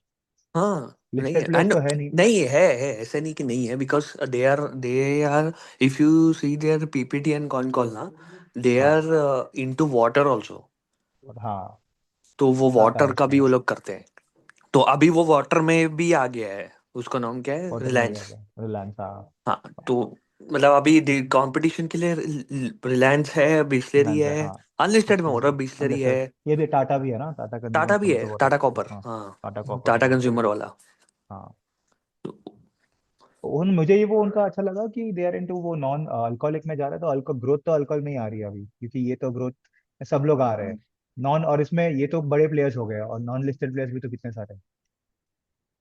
हाँ नहीं है. लिस्टेड प्लेयर्स एंड तो है नहीं नहीं है ऐसे नहीं कि नहीं है. Because they are if you see there PPT and con call ना, दे हाँ आर इनटू वाटर आल्सो. और हाँ तो वो आता है वाटर का भी उसमें वो लोग करते हैं. तो अभी वो वाटर में भी आ गया है. उसका नाम क्या है? वाटर में भी आ रिलायंस. गया रिलायंस हाँ हाँ, तो मतलब अभी कंपटीशन के लिए रिलायंस है, बिस्लेरी रिलायंस है, है, हाँ। अनलिस्टेड में हो हाँ, रहा है, बिस्लेरी है, अनलिस्टेड। ये भी टाटा भी है ना, टाटा टाटा कंज्यूमर भी कभी है, तो वाटर। टाटा कॉपर, हाँ, हाँ, टाटा कॉपर टाटा भी है। कंज्यूमर वाला। हाँ, उन मुझे ये वो उनका अच्छा लगा कि दे आर इनटू वो नॉन अल्कोहलिक में जा रहा है, तो अल्कोहल ग्रोथ तो अल्कोहल में ही आ रही है अभी, क्योंकि ये तो ग्रोथ सब लोग आ रहे हैं नॉन, और इसमें ये तो बड़े प्लेयर्स हो गए और नॉन लिस्टेड प्लेयर्स भी तो कितने सारे हैं,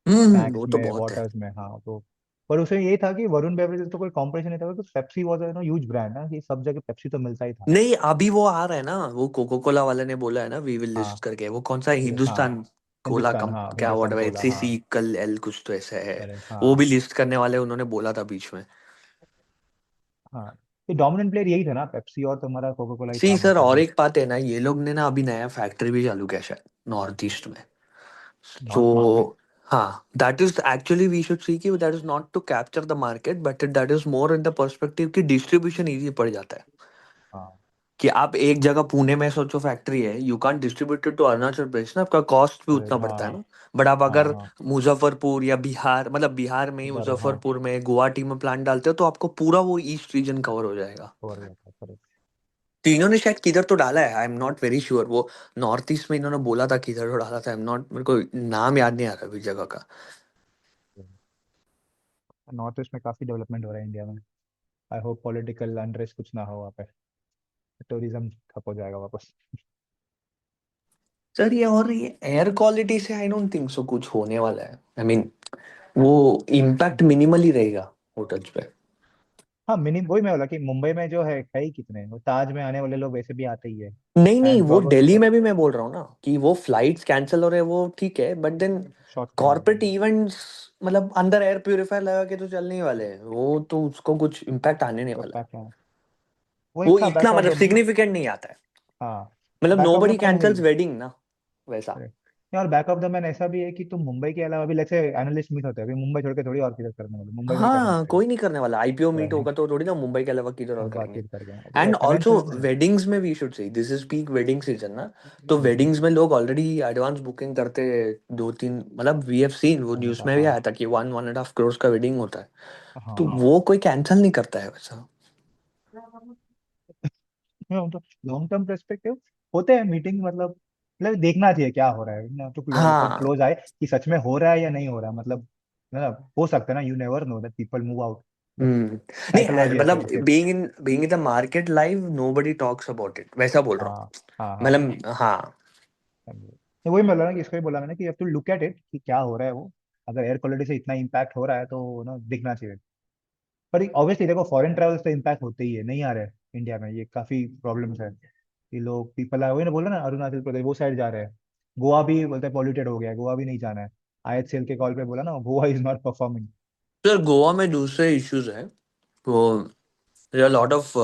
स्नैक्स वो तो में, बहुत है। वाटर्स में। हाँ, तो पर उसमें ये था कि वरुण बेवरेजेस तो कोई कंपटीशन नहीं था, तो Pepsi was a huge brand ना, कि सब जगह पेप्सी तो मिलता ही था। नहीं, अभी वो आ रहा है ना, वो कोको कोला वाले ने बोला है ना, वी विल हाँ, लिस्ट करके, वो कौन सा है? हाँ, हिंदुस्तान कोला हिंदुस्तान, कम हाँ, क्या हिंदुस्तान व्हाटएवर, कोला, हाँ। HCC कल एल कुछ तो ऐसा है। करेक्ट, वो हाँ। भी लिस्ट करने वाले उन्होंने बोला था बीच में। हाँ, ये डोमिनेंट प्लेयर यही था ना, पेप्सी और तुम्हारा कोका कोला ही सी था सर, मार्केट और में। एक बात है ना, ये लोग ने ना अभी नया फैक्ट्री भी चालू किया शायद नॉर्थ ईस्ट में। नॉर्थ ईस्ट में। तो हाँ, that is actually we should see कि that is not to capture the market, but that is more in the perspective कि डिस्ट्रीब्यूशन इजी पड़ जाता है। हाँ, कि आप एक जगह पुणे में सोचो फैक्ट्री है, you can't distribute it to Arunachal Pradesh ना, आपका कॉस्ट भी उतना करेक्ट, पड़ता है हाँ, ना। बट आप हाँ, अगर हाँ, मुजफ्फरपुर या बिहार, मतलब बिहार में ही उधर, हाँ, मुजफ्फरपुर में, गुवाहाटी में प्लांट डालते हो, तो आपको पूरा वो ईस्ट रीजन कवर हो जाएगा। कवर गया था, करेक्ट। तो इन्होंने शायद किधर तो डाला है, I am not very sure, वो नॉर्थ ईस्ट में इन्होंने बोला था किधर तो डाला था, आई एम नॉट, मेरे को नाम याद नहीं आ रहा अभी जगह का। नॉर्थ ईस्ट में काफी डेवलपमेंट हो रहा है इंडिया में। आई होप पॉलिटिकल अनरेस्ट कुछ ना हो वहाँ पे, टूरिज्म ठप हो जाएगा वापस। सर ये एयर क्वालिटी से आई डोंट थिंक सो कुछ होने वाला है, आई मीन वो इम्पैक्ट मिनिमल ही रहेगा होटल्स पे। हाँ, मिनी वही मैं बोला कि मुंबई में जो है ही कितने, वो ताज में आने वाले लोग वैसे भी आते ही है। नहीं नहीं, एंड वो प्रॉब्लम दिल्ली में भी मैं बोल रहा हूँ ना कि वो फ्लाइट्स कैंसिल हो रहे हैं, वो ठीक है, बट देन शॉर्ट टर्म है। कॉर्पोरेट इवेंट्स, मतलब अंदर एयर प्यूरिफायर लगा के तो चलने ही वाले हैं, वो तो उसको कुछ इम्पैक्ट आने नहीं तो वाला है। बैक है, वो वो एक था इतना बैक ऑफ मतलब द। सिग्निफिकेंट नहीं आता है, हाँ, मतलब back of the nobody mind cancels वही। वेडिंग ना, वैसा। और बैक ऑफ द मैन ऐसा भी है कि तुम मुंबई के अलावा भी, जैसे एनालिस्ट मीट होते हैं, अभी मुंबई छोड़ के थोड़ी और किधर करने वाले, मुंबई में ही करना हाँ, पड़ेगा। कोई नहीं करने वाला, आईपीओ मीट वही, होगा तो थोड़ी ना मुंबई के अलावा किधर और करेंगे। बातचीत करके एंड ऑल्सो फाइनेंशियल में। वेडिंग्स में we should say, this is peak wedding season ना, तो हम्म, वेडिंग्स में लोग ऑलरेडी एडवांस बुकिंग करते हैं, दो तीन, मतलब वी हैव सीन, वो मैंने न्यूज कहा, में भी हाँ, आया था कि 1.5 करोड़ का वेडिंग होता है। तो हाँ। वो कोई कैंसिल नहीं करता है वैसा। तो लॉन्ग टर्म पर्सपेक्टिव होते हैं मीटिंग, मतलब देखना चाहिए क्या हो रहा है ना, तो कब हाँ। क्लोज आए कि सच में हो रहा है या नहीं हो रहा है, मतलब हो सकता है ना, you never know that people move out, but नहीं साइकोलॉजी ऐसे मतलब होती है। Being in the market live, nobody talks about it, वैसा बोल रहा हाँ, हाँ, हूँ, हाँ। मतलब हाँ। तो वही बोला ना कि इसको ही बोला मैंने कि अब टू लुक एट इट कि क्या हो रहा है वो, अगर एयर क्वालिटी से इतना इम्पैक्ट हो रहा है तो ना दिखना चाहिए। पर ऑब्वियसली देखो, फॉरेन ट्रैवल से इम्पैक्ट होते ही है, नहीं आ रहे हैं इंडिया में, ये काफी प्रॉब्लम्स है कि लोग पीपल आए, वही ना बोला ना, अरुणाचल प्रदेश वो साइड जा रहे हैं, गोवा भी बोलते हैं पॉल्यूटेड हो गया है, गोवा भी नहीं जाना है। IHCL के कॉल पे बोला ना, Goa is not performing. Sir Goa में दूसरे इश्यूज है, वो लॉट ऑफ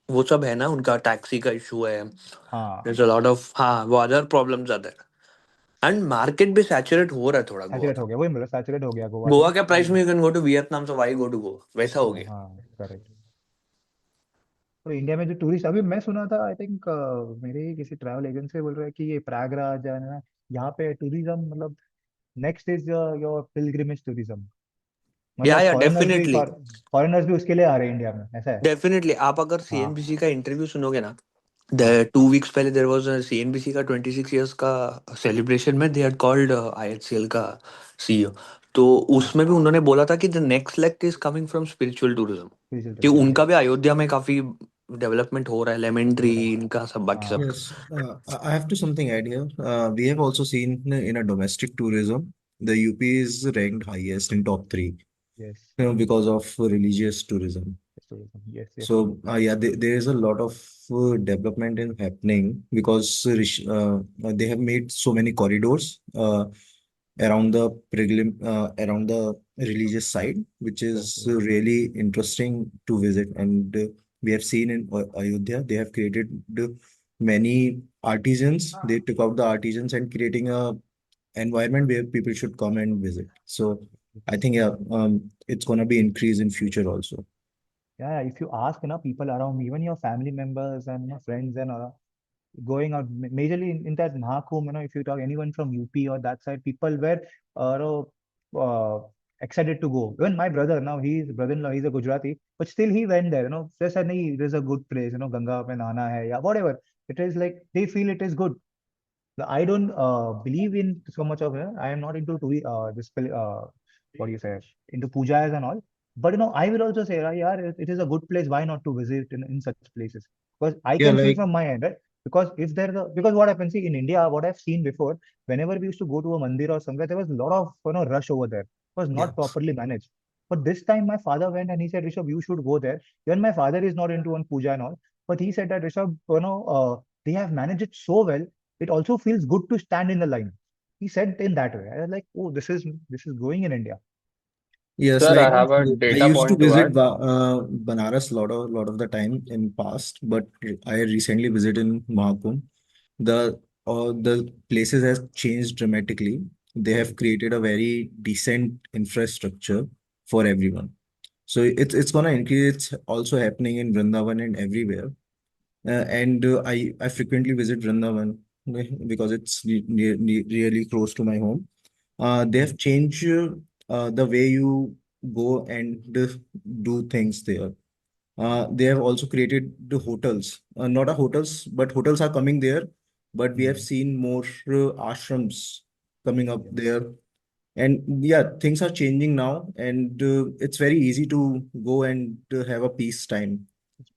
वो सब है ना, उनका टैक्सी का इशू है, हाँ, there's a lot of, हाँ, वो अदर प्रॉब्लम्स आते हैं, एंड मार्केट भी सैचुरेट हो रहा है थोड़ा गोवा सैचुरेट का। हो गया, वही मतलब सैचुरेट हो गया गोवा तो। गोवा के प्राइस में you can go to Vietnam, so why go to Goa, वैसा हो गया। हाँ, करेक्ट। तो इंडिया में जो टूरिस्ट, अभी मैं सुना था, आई थिंक मेरे किसी ट्रैवल एजेंट से बोल रहा है कि ये प्रयागराज है ना, यहाँ पे टूरिज्म मतलब next is your pilgrimage tourism, मतलब या डेफिनेटली, फॉरेनर्स भी उसके लिए आ रहे हैं इंडिया में, ऐसा है। डेफिनेटली आप अगर हाँ, सीएनबीसी का इंटरव्यू सुनोगे ना, हाँ, 2 वीक्स पहले देर वॉज सीएनबीसी का 26 years का सेलिब्रेशन में, दे हैड कॉल्ड आईएचसीएल का सीईओ, तो हाँ, उसमें भी उन्होंने बोला था कि the next leg is coming from spiritual tourism, digital कि टूरिज्म, उनका यस, भी अयोध्या में काफी डेवलपमेंट हो रहा है, लेमन हो ट्री रहा है। इनका सब बाकी सब हाँ, का। Yes, I have to something add here. We have also seen in a domestic tourism, the UP is ranked highest in top three, yes, because of religious tourism. Tourism, yes, yes. So yeah, there is a lot of development in happening because they have made so many corridors around the around the religious side, which is really interesting to visit. And we have seen in Ayodhya, they have created many artisans. They took out the artisans and creating a environment where people should come and visit. So I think yeah, it's gonna be increase in future also. Yeah, if you ask, people around me, even your family members and friends and going out, majorly in that Mahakumbh, if you talk anyone from UP or that side, people were, uh, excited to go. Even my brother, now he's brother-in-law, he's a Gujarati, but still he went there, They said, "Nahi, there's a good place, Ganga mein nahana hai," yeah, whatever. It is like, they feel it is good. I don't believe in so much of it. I am not into what do you say, into pujas and all. But I will also say, right, yeah, it is a good place. Why not to visit in such places? Because I Yeah, can feel like from my end, right? Because if there's because what happens, see, in India, what I've seen before, whenever we used to go to a mandir or somewhere, there was a lot of rush over there. It was yeah. not properly managed. But this time my father went and he said, Rishabh, you should go there. Even my father is not into one puja and all, but he said that Rishabh, they have managed it so well, it also feels good to stand in the line. He said in that way. I was like, oh, this is going in India. Yes, Sir, I like have a I data used to point to visit add. Banaras lot of the time in past, but I recently visited in Mahakumbh. The places has changed dramatically. They have created a very decent infrastructure for everyone. So it's gonna increase. It's also happening in Vrindavan and everywhere. And I frequently visit Vrindavan because it's really close to my home. They have changed the way you go and do things there. They have also created the hotels, not a hotels, but hotels are coming there. But we have seen more ashrams coming up Yes. there, and yeah, things are changing now, and it's very easy to go and have a peace time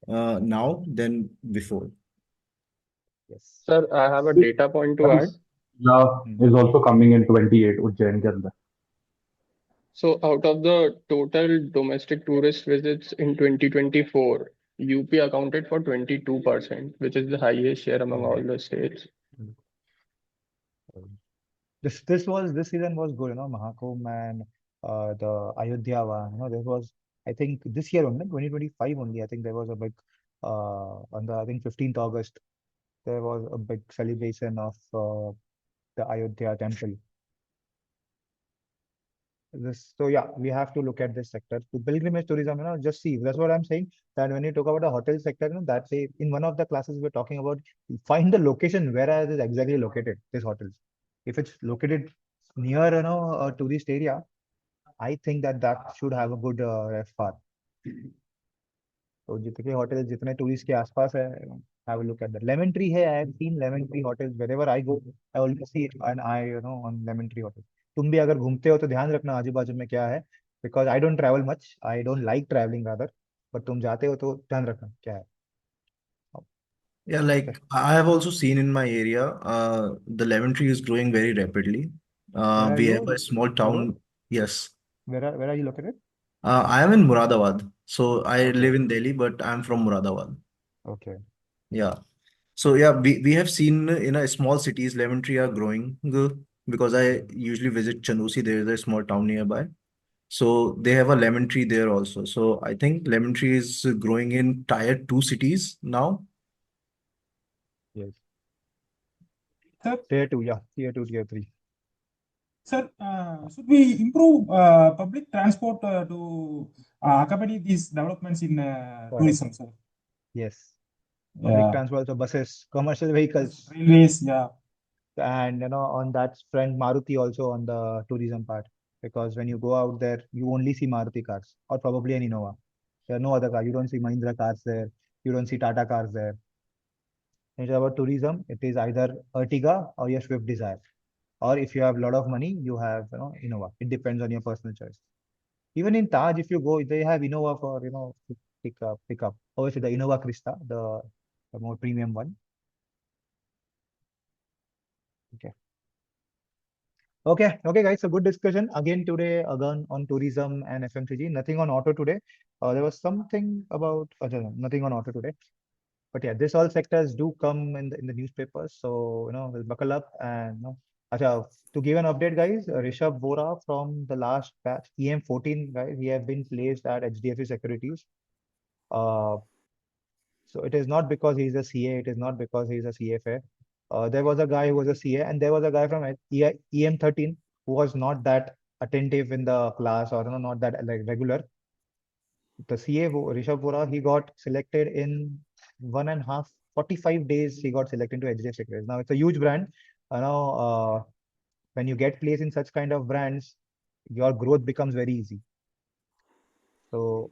now than before. Yes. Sir, I have a data point to add. Is also coming in 28 Ujjain के अंदर. So, out of the total domestic tourist visits in 2024, UP accounted for 22%, which is the highest share among all the states. This season was good, Mahakumbh and the Ayodhya one. There was, I think this year only, 2025 only. I think there was a big on the, I think, 15th August. There was a big celebration of the Ayodhya temple. So yeah, we have to look at this sector. To pilgrimage tourism, just see. That's what I'm saying. That when you talk about the hotel sector, that say in one of the classes we're talking about, find the location where it is exactly located. These hotels, if it's located near a tourist area, I think that should have a good RevPAR. तो जितने hotels जितने tourist के आसपास है, have a look at that. Lemon Tree है, I have seen Lemon Tree hotels wherever I go. I always see an eye, on Lemon Tree hotel. तुम भी अगर घूमते हो तो ध्यान रखना आजू बाजू में क्या है, because I don't travel much. I don't like traveling rather. But तुम जाते हो तो ध्यान रखना क्या है. Yeah, like I have also seen in my area, the lemon tree is growing very rapidly. Where are We have you, a small Varun? town. Yes, Where are you located? I am in Muradabad. So I Okay, live in Delhi, but I'm from Muradabad. okay. Yeah. So yeah, we have seen in a small cities, lemon tree are growing because I usually visit Chandusi. There is a small town nearby. So they have a lemon tree there also. So I think lemon tree is growing in tier two cities now. Yes. Sir, Tier 2, yeah. Tier 2, Tier 3. sir, should we improve public transport to accompany these developments in Correct. tourism, sir? Yes. Public transport, so buses, commercial vehicles. Railways, yeah. And on that front, Maruti also on the tourism part, because when you go out there, you only see Maruti cars or probably an Innova. There are no other car. You don't see Mahindra cars there. You don't see Tata cars there. When it's about tourism, it is either Ertiga or your Swift Desire. Or if you have a lot of money, you have Innova. It depends on your personal choice. Even in Taj, if you go, they have Innova for pick up. Obviously, the Innova Krista, the more premium one. Okay. Okay, guys. So good discussion again today again on tourism and FMCG. Nothing on auto today. There was something about nothing on auto today. But yeah, this all sectors do come in the newspapers. So we'll buckle up and Acha, to give an update, guys, Rishabh Vora from the last batch, EM14, guys, he have been placed at HDFC Securities. Uh, so it is not because he's a CA, it is not because he's a CFA. There was a guy who was a CA, and there was a guy from EM13 who was not that attentive in the class, or not that like regular. The CA Rishabh Vora, he got selected in 1.5 45 days. He got selected to HDFC Securities. Now it's a huge brand. When you get placed in such kind of brands, your growth becomes very easy. So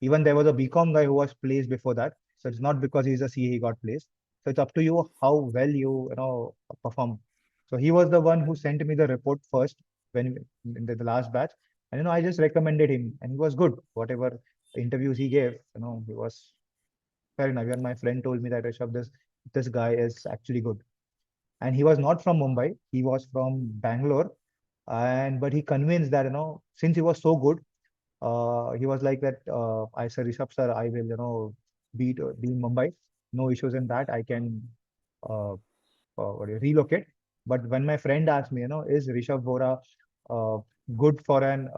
even there was a BCom guy who was placed before that. So it's not because he's a CA he got placed. So it's up to you how well you know perform. So he was the one who sent me the report first when in the last batch, and I just recommended him, and he was good. Whatever interviews he gave, he was fair enough. Even my friend told me that Rishabh, this guy is actually good, and he was not from Mumbai. He was from Bangalore, and but he convinced that since he was so good, he was like that. I said, Rishabh sir, I will be in Mumbai. No issues in that. I can uh, relocate. But when my friend asked me, is Rishabh Vora uh, good for an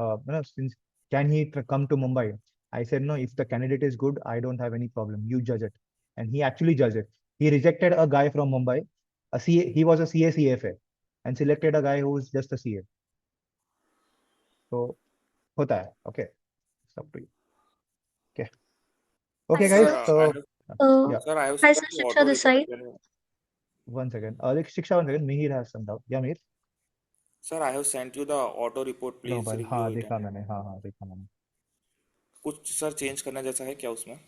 since can he come to Mumbai? I said no. If the candidate is good, I don't have any problem. You judge it, and he actually judged it. He rejected a guy from Mumbai. He was a CA CFA, and selected a guy who was just a CA. So होता है. Okay, it's up to you. Okay. Okay, Sir, guys. So yeah, Sir, I have hi, sent sir, you Shiksha auto this report. side. one second. Shiksha, 1 second. Mihir has some doubt. Yeah, Mihir. Sir, I have sent you the auto report. Low Please भाई, review हाँ it. देखा मैंने, हाँ देखा मैंने. कुछ sir change करना जैसा है क्या उसमें?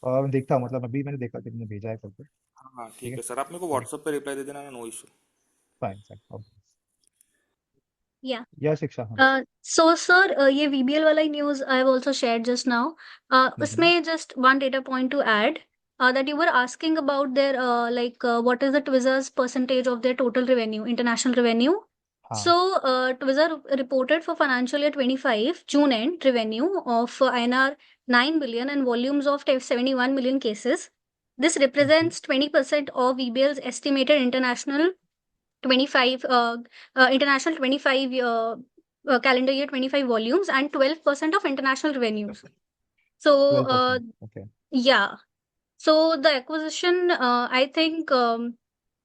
और देखता हूँ, मतलब अभी मैंने देखा कि तुमने भेजा है करके. हाँ ठीक ठीक है. है सर, आप मेरे को Okay, व्हाट्सएप पे रिप्लाई दे देना, no issue. fine, fine. Okay. Yeah. Yeah, Shiksha. हाँ. So sir, ये VBL वाला ही news I have also shared just now. उसमें just one data point to add. That you were asking about their what is the Twizzlers percentage of their total revenue, international revenue. हाँ. So Twizzler reported for financial year 25 June end revenue of INR 9 billion and volumes of 71 million cases. This represents 20% of VBL's estimated international 25 international 25 calendar year 25 volumes and 12% of international revenues. So 12%. Okay. yeah, so the acquisition I think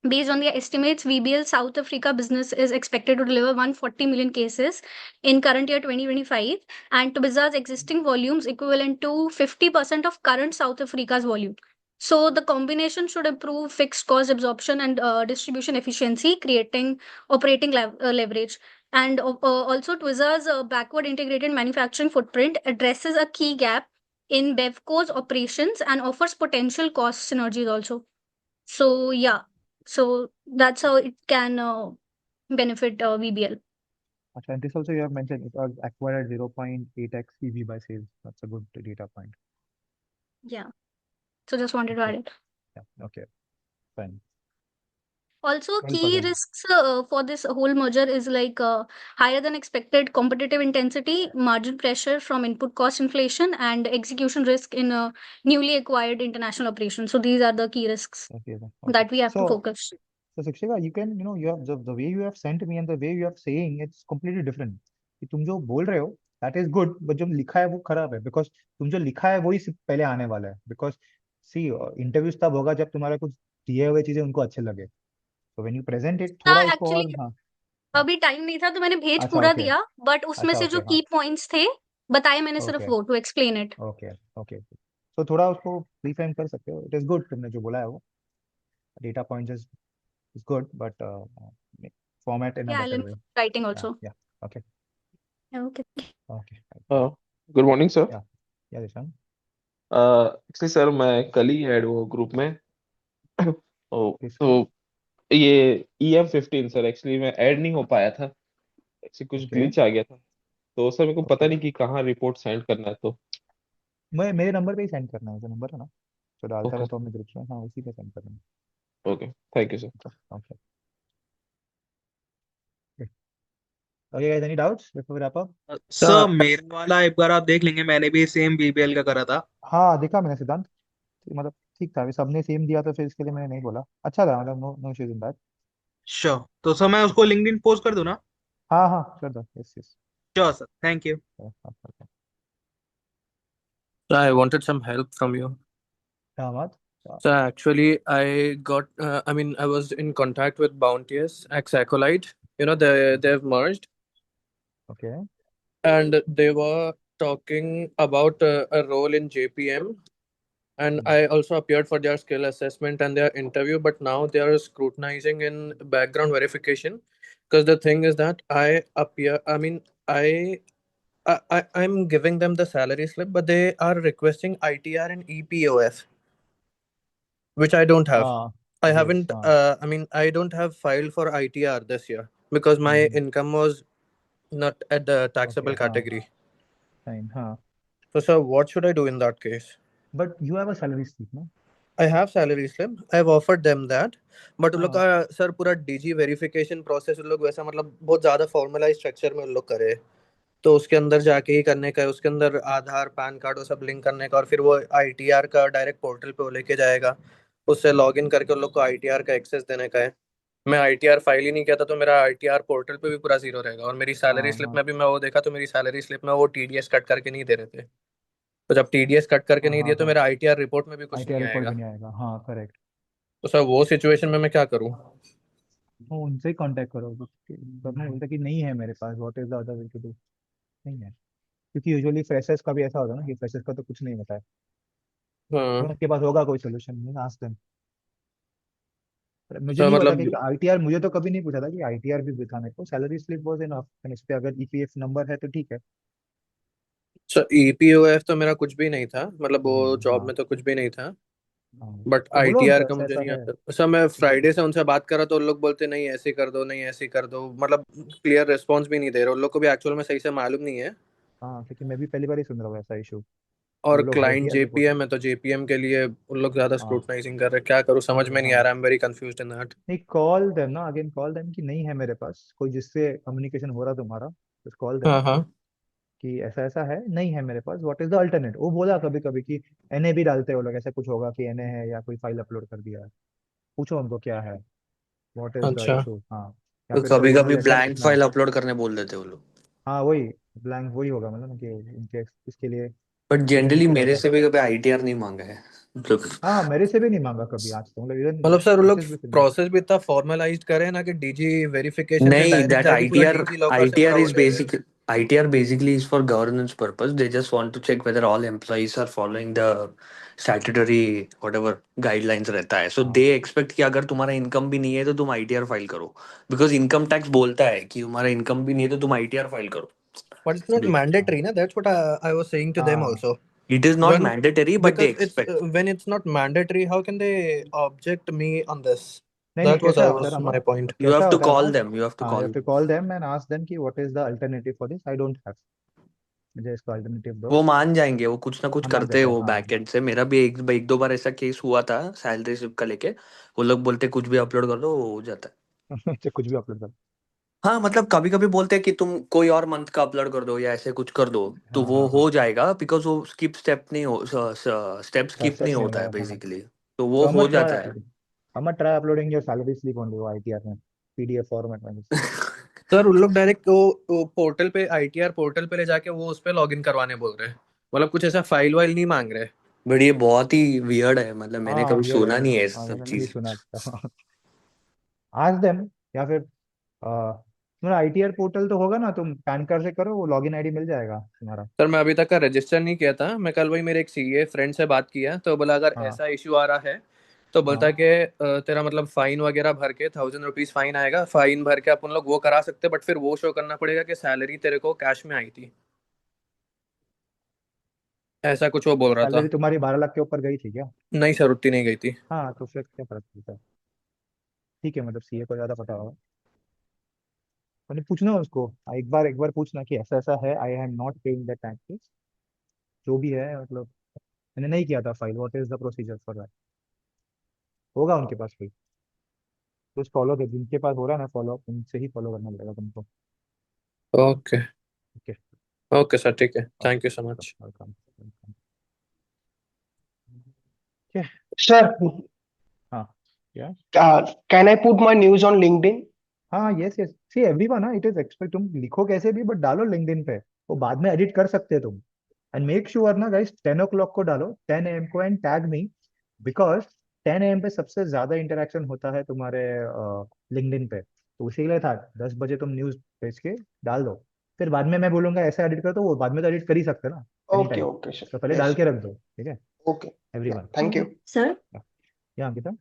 based on the estimates, VBL South Africa business is expected to deliver 140 million cases in current year 2025, and Twizzlers existing volumes equivalent to 50% of current South Africa's volume. So the combination should improve fixed cost absorption and distribution efficiency, creating operating leverage. And also, Twizzlers' backward integrated manufacturing footprint addresses a key gap in Bevco's operations and offers potential cost synergies also. So yeah, so that's how it can benefit VBL. And this also you have mentioned it was acquired at 0.8x EV by sales. That's a good data point. Yeah. So just wanted to add it. Yeah. Okay. Fine. Also, key 12%. risks for this whole merger is higher than expected competitive intensity, margin pressure from input cost inflation, and execution risk in newly acquired international operations. So these are the key risks Okay. that we have to So focus. Shikshika, you can, you have the way you have sent me and the way you are saying it's completely different. कि तुम जो बोल रहे हो that is good, but जो लिखा है वो खराब है, because तुम जो लिखा है वही सिर्फ पहले आने वाला है. Because see, interviews तब होगा जब तुम्हारा कुछ दिए हुए चीजें उनको अच्छे लगे. So when you present it, थोड़ा उसको और एक्चुअली हाँ. अभी टाइम नहीं था तो मैंने भेज अच्छा, पूरा okay. दिया, बट उसमें अच्छा, से जो okay. की हाँ. पॉइंट्स थे बताए मैंने सिर्फ Okay. वो to explain it. Okay. So थोड़ा उसको reframe कर सकते हो. It is good तुमने जो बोला है वो. Data points is good, but format in a Yeah, I'll better improve way. writing also. Yeah. Okay. Okay. Good morning sir. Yeah, Dishan. Actually sir मैं कल ही ऐड हुआ ग्रुप में. किसका? तो ये EM15 सर, एक्चुअली मैं ऐड नहीं हो पाया था, एक्चुअली कुछ Okay. ग्लिच आ गया था. तो सर मेरे को पता Okay. नहीं कि कहाँ रिपोर्ट सेंड करना है. तो मेरे नंबर पे ही सेंड करना है, जो नंबर है ना जो डालता ओके रहता हूँ मैं ग्रुप्स में, हाँ उसी पे सेंड करना ओके, थैंक यू सर. है. Okay. Okay, guys, any doubts before we wrap up? Sir मेरा वाला एक बार आप देख लेंगे, मैंने भी सेम BBL का करा था. हाँ देखा मैंने सिद्धांत, मतलब ठीक था. सबने सेम दिया तो फिर इसके लिए मैंने नहीं बोला. अच्छा था, मतलब no no issues in that. Sure. तो सर मैं उसको लिंक्डइन पोस्ट कर दूं ना? हाँ कर दो. Yes. Sure sir, thank you. I wanted some help from you. हाँ बात. So actually, I was in contact with Bounteous, ex-Acolyte. They've merged, Okay. and they were talking about a role in JPM. And I also appeared for their skill assessment and their interview, but now they are scrutinizing in background verification. Because the thing is that I'm giving them the salary slip, but they are requesting ITR and EPOF, which I don't have. I yes, haven't. I mean, I don't have filed for ITR this year because my income was not at the taxable okay, category. fine, So, sir, what should I do in that case? but you have a salary slip, no? I have salary slip. I've offered them that, but उन लोग हाँ का sir पूरा DG verification process उन लोग वैसा मतलब बहुत ज्यादा फॉर्मलाइज स्ट्रक्चर में उन लोग करे, तो उसके अंदर जाके ही करने का है, उसके अंदर आधार पैन कार्ड वो सब लिंक करने का, और फिर वो ITR का डायरेक्ट पोर्टल पे वो लेके जाएगा, उससे लॉगिन करके उन लोग को ITR का एक्सेस देने का है। मैं ITR फाइल ही नहीं किया था, तो मेरा ITR पोर्टल पे भी पूरा जीरो रहेगा, और मेरी सैलरी हाँ स्लिप हाँ में भी मैं वो देखा तो मेरी सैलरी स्लिप में वो TDS कट करके नहीं दे रहे थे, तो जब TDS कट करके नहीं दिए तो हाँ मेरा ITR रिपोर्ट में भी कुछ ITR नहीं रिपोर्ट भी आएगा। नहीं आएगा, हाँ करेक्ट। तो सर वो सिचुएशन में मैं क्या करूँ? वो उनसे ही कांटेक्ट करो, तब मैं बोलता कि नहीं है मेरे पास, what is the other way to do, नहीं है, क्योंकि यूजुअली फ्रेशर्स का भी ऐसा होता है ना कि फ्रेशर्स का तो कुछ नहीं होता है, तो उनके पास होगा कोई सोल्यूशन, नहीं आस्क देम। मुझे सर नहीं पता कि मतलब ITR, मुझे तो कभी नहीं पूछा था कि ITR भी दिखाने को, सैलरी स्लिप वाज इनफ, इस पे अगर EPF नंबर है तो ठीक है। सर EPOF तो मेरा कुछ भी नहीं था, मतलब वो जॉब हाँ में तो कुछ भी नहीं था, हाँ, बट तो बोलो ITR उनको का ऐसा मुझे ऐसा नहीं है, आता सर। मैं बोलो। फ्राइडे से उनसे बात करा तो उन लोग बोलते नहीं ऐसे कर दो, नहीं ऐसे कर दो, मतलब क्लियर रिस्पॉन्स भी नहीं दे रहे, उन लोग को भी एक्चुअल में सही से मालूम नहीं है। हाँ क्योंकि मैं भी पहली बार ही सुन रहा हूँ ऐसा इशू, और वो लोग क्लाइंट ITR रिपोर्ट। JPM है, तो JPM के लिए उन लोग ज्यादा हाँ स्क्रूटनाइजिंग कर रहे हैं, क्या करूँ समझ में नहीं आ हाँ, रहा, I am very confused in that. नहीं कॉल देम ना, अगेन कॉल देम कि नहीं है मेरे पास कोई जिससे कम्युनिकेशन हो रहा तुम्हारा, just कॉल देम हाँ हाँ। कि ऐसा ऐसा है, नहीं है मेरे पास, व्हाट इज द अल्टरनेट। वो बोला कभी कभी कि NA भी डालते हो लोग, ऐसा कुछ होगा कि NA है या कोई फाइल अपलोड कर दिया है, पूछो उनको क्या है, व्हाट इज द अच्छा, इशू, हाँ। या तो फिर कोई कभी और कभी लेटर ब्लैंक लिखना, फाइल अपलोड करने बोल देते वो लोग। हाँ वही ब्लैंक वही होगा, मतलब कि उनके इसके लिए बट रीजन जनरली कुछ मेरे रहेगा। से भी कभी ITR नहीं मांगा है मतलब। हाँ मेरे से भी नहीं मांगा कभी आज तक, मतलब इवन मतलब सर वो लोग मैसेज भी सुना। प्रोसेस भी इतना फॉर्मलाइज्ड करे ना कि DG वेरिफिकेशन से नहीं, डायरेक्ट that जाके पूरा ITR DG लॉकर से ITR पूरा वो is ले रहे हैं। basic ITR basically is for governance purpose. They just want to check whether all employees are following the statutory whatever guidelines रहता है. So they हाँ expect कि अगर तुम्हारा इनकम भी नहीं है तो तुम ITR फाइल करो, बिकॉज इनकम टैक्स बोलता है कि तुम्हारा इनकम भी नहीं है तो तुम ITR फाइल करो। But it's not हाँ mandatory, na? That's what I was saying to them हाँ, also. It is not When mandatory, but they because it's expect. when it's not mandatory, how can they object me on this? नहीं नहीं, That was कैसा I होता है was ना my point. You कैसा have to होता है ना, call them. You have to हाँ you call have to them. Call them and ask them कि what is the alternative for this, I don't have, मुझे इसका अल्टरनेटिव दो। वो मान जाएंगे, वो कुछ ना कुछ हम मान करते हैं जाते हैं, वो हाँ। बैकएंड से। मेरा भी एक दो बार ऐसा केस हुआ था सैलरी स्लिप का लेके। वो लोग बोलते कुछ भी अपलोड कर दो, वो हो जाता है। अच्छा कुछ भी अपलोड कर, हाँ मतलब कभी कभी बोलते हैं कि तुम कोई और मंथ का अपलोड कर दो या ऐसे कुछ कर दो, तो हाँ वो हाँ हाँ, हो जाएगा, बिकॉज वो स्किप स्टेप नहीं हो स्टेप स्किप नहीं स्टेप नहीं होता होगा, है हाँ। बेसिकली। तो वो तो हम हो ट्राई, जाता है। हम try uploading your salary slip only वो ITR में, PDF फॉर्मेट में बस। सर उन लोग डायरेक्ट वो पोर्टल पे ITR पोर्टल पे ले जाके वो उस पे लॉगिन करवाने बोल रहे हैं, मतलब कुछ ऐसा फाइल वाइल नहीं मांग रहे। बट ये बहुत ही वियर्ड है, मतलब मैंने हाँ कभी वियर्ड है, सुना नहीं है ये हाँ सब मैंने भी चीज। सुना था। आस्क देम, या फिर तुम्हारा ITR पोर्टल तो होगा ना, तुम पैन कार्ड से करो, वो लॉगिन ID मिल जाएगा तुम्हारा। सर मैं अभी तक का रजिस्टर नहीं किया था, मैं कल वही मेरे एक CA फ्रेंड से बात किया तो बोला अगर हाँ ऐसा इश्यू आ रहा है तो बोलता हाँ, कि तेरा मतलब फाइन वगैरह भर के 1000 रुपीज फाइन आएगा, फाइन भर के अपन लोग वो करा सकते, बट फिर वो शो करना पड़ेगा कि सैलरी तेरे को कैश में आई थी, ऐसा कुछ वो बोल रहा था। सैलरी तुम्हारी 12 लाख के ऊपर गई थी क्या? नहीं सर उतनी नहीं गई थी। हाँ तो फिर क्या फर्क पड़ता है, ठीक है, मतलब CA को ज्यादा पता होगा। मैंने पूछना उसको, एक बार पूछना कि ऐसा ऐसा है, I am not paying the taxes, जो भी है, मतलब मैंने नहीं किया था file, what is the procedure for that, होगा उनके पास कोई, कुछ फॉलो कर, जिनके पास हो रहा है ना फॉलो अप, उनसे ही फॉलो करना पड़ेगा तुमको। ओके। ओके, ओके सर, ठीक है, thank you so welcome much. Welcome welcome. क्या, Sir, हाँ क्या, can I put my news on LinkedIn? हाँ यस यस, सी एवरीवन ना, इट इज एक्सपेक्ट, तुम लिखो कैसे भी बट डालो लिंक्डइन पे, वो बाद में एडिट कर सकते हो तुम। एंड मेक श्योर ना गाइस 10 o'clock को डालो, 10 AM को, and tag me, because 10 AM पे सबसे ज्यादा इंटरेक्शन होता है तुम्हारे लिंक्डइन पे, तो इसीलिए था 10 बजे तुम न्यूज भेज के डाल दो, फिर बाद में मैं बोलूंगा ऐसा एडिट कर, तो वो बाद में तो एडिट कर ही सकते हैं ना, any Okay, time, okay, sir. तो पहले डाल Yes. के रख दो, ठीक है Okay. Yeah. Everyone. Thank you. Sir, या अंकिता,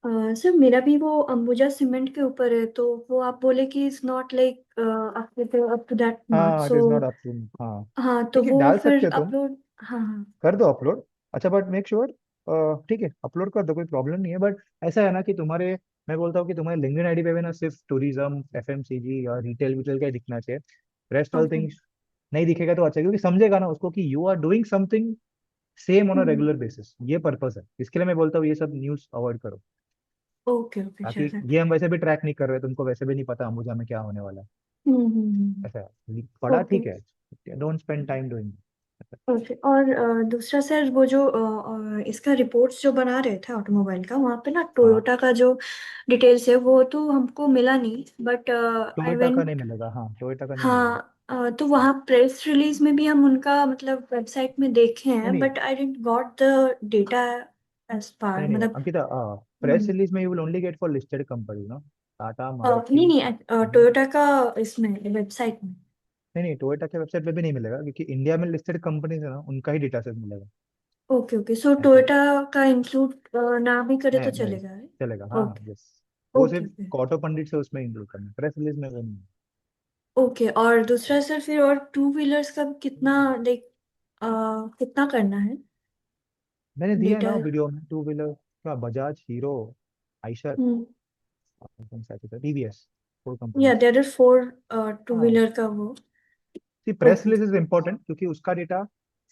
सर मेरा भी वो अंबुजा सीमेंट के ऊपर है, तो वो आप बोले कि is not like up to that mark, हाँ, it so is not up to. हाँ, हाँ तो ठीक है, वो डाल सकते फिर हो तुम, अपलोड। हाँ हाँ। कर दो अपलोड। अच्छा, बट मेक श्योर, ठीक है, अपलोड कर दो, कोई प्रॉब्लम नहीं है। बट ऐसा है ना कि तुम्हारे, मैं बोलता हूँ कि तुम्हारे लिंक्डइन आईडी पे भी ना सिर्फ टूरिज्म, एफएमसीजी या रिटेल विटेल का ही दिखना चाहिए। Rest all okay. थिंग्स नहीं दिखेगा तो अच्छा, क्योंकि समझेगा ना उसको कि you are doing something same on a hmm. Regular basis. ये पर्पस है, इसके लिए मैं बोलता हूँ ये सब न्यूज़ अवॉइड करो। ओके ओके ताकि चल। ये हम वैसे भी ट्रैक नहीं कर रहे, तुमको वैसे भी नहीं पता अंबुजा में क्या होने वाला है। ऐसा है, पढ़ा ओके ठीक है, don't spend time doing. Okay. और दूसरा सर, वो जो इसका रिपोर्ट्स जो बना रहे थे ऑटोमोबाइल का, वहाँ पे ना हाँ, टोयोटा का जो डिटेल्स है वो तो हमको मिला नहीं, बट आई टोयोटा का नहीं वेंट। मिलेगा, हाँ, टोयोटा का नहीं मिलेगा। हाँ तो वहाँ प्रेस रिलीज में भी हम उनका मतलब वेबसाइट में देखे नहीं हैं, नहीं but I didn't got the data as per, नहीं नहीं मतलब। अंकिता, प्रेस रिलीज में you will only get for listed company, no, Tata, नहीं मारुति। नहीं, टोयोटा का इसमें वेबसाइट में। नहीं नहीं, टोयोटा के वेबसाइट पे भी नहीं मिलेगा, क्योंकि इंडिया में लिस्टेड कंपनीज है ना, उनका ही डेटा सेट मिलेगा। ओके ओके, सो ऐसा है। टोयोटा का इंक्लूड ना भी करे तो नहीं, चलेगा? चलेगा, हाँ हाँ, ओके यस। वो ओके सिर्फ ओके ऑटो पंडित से उसमें इंक्लूड करना, प्रेस रिलीज में वो नहीं है। ओके। और दूसरा सर, फिर और टू व्हीलर्स का कितना, लाइक कितना करना है मैंने दिया है डेटा? ना वीडियो में, टू व्हीलर का बजाज, हीरो, आइशर, हम्म। कौन सा है, टीवीएस, फोर या companies. There are four two हाँ, व्हीलर का वो। See press okay release is important, क्योंकि उसका डेटा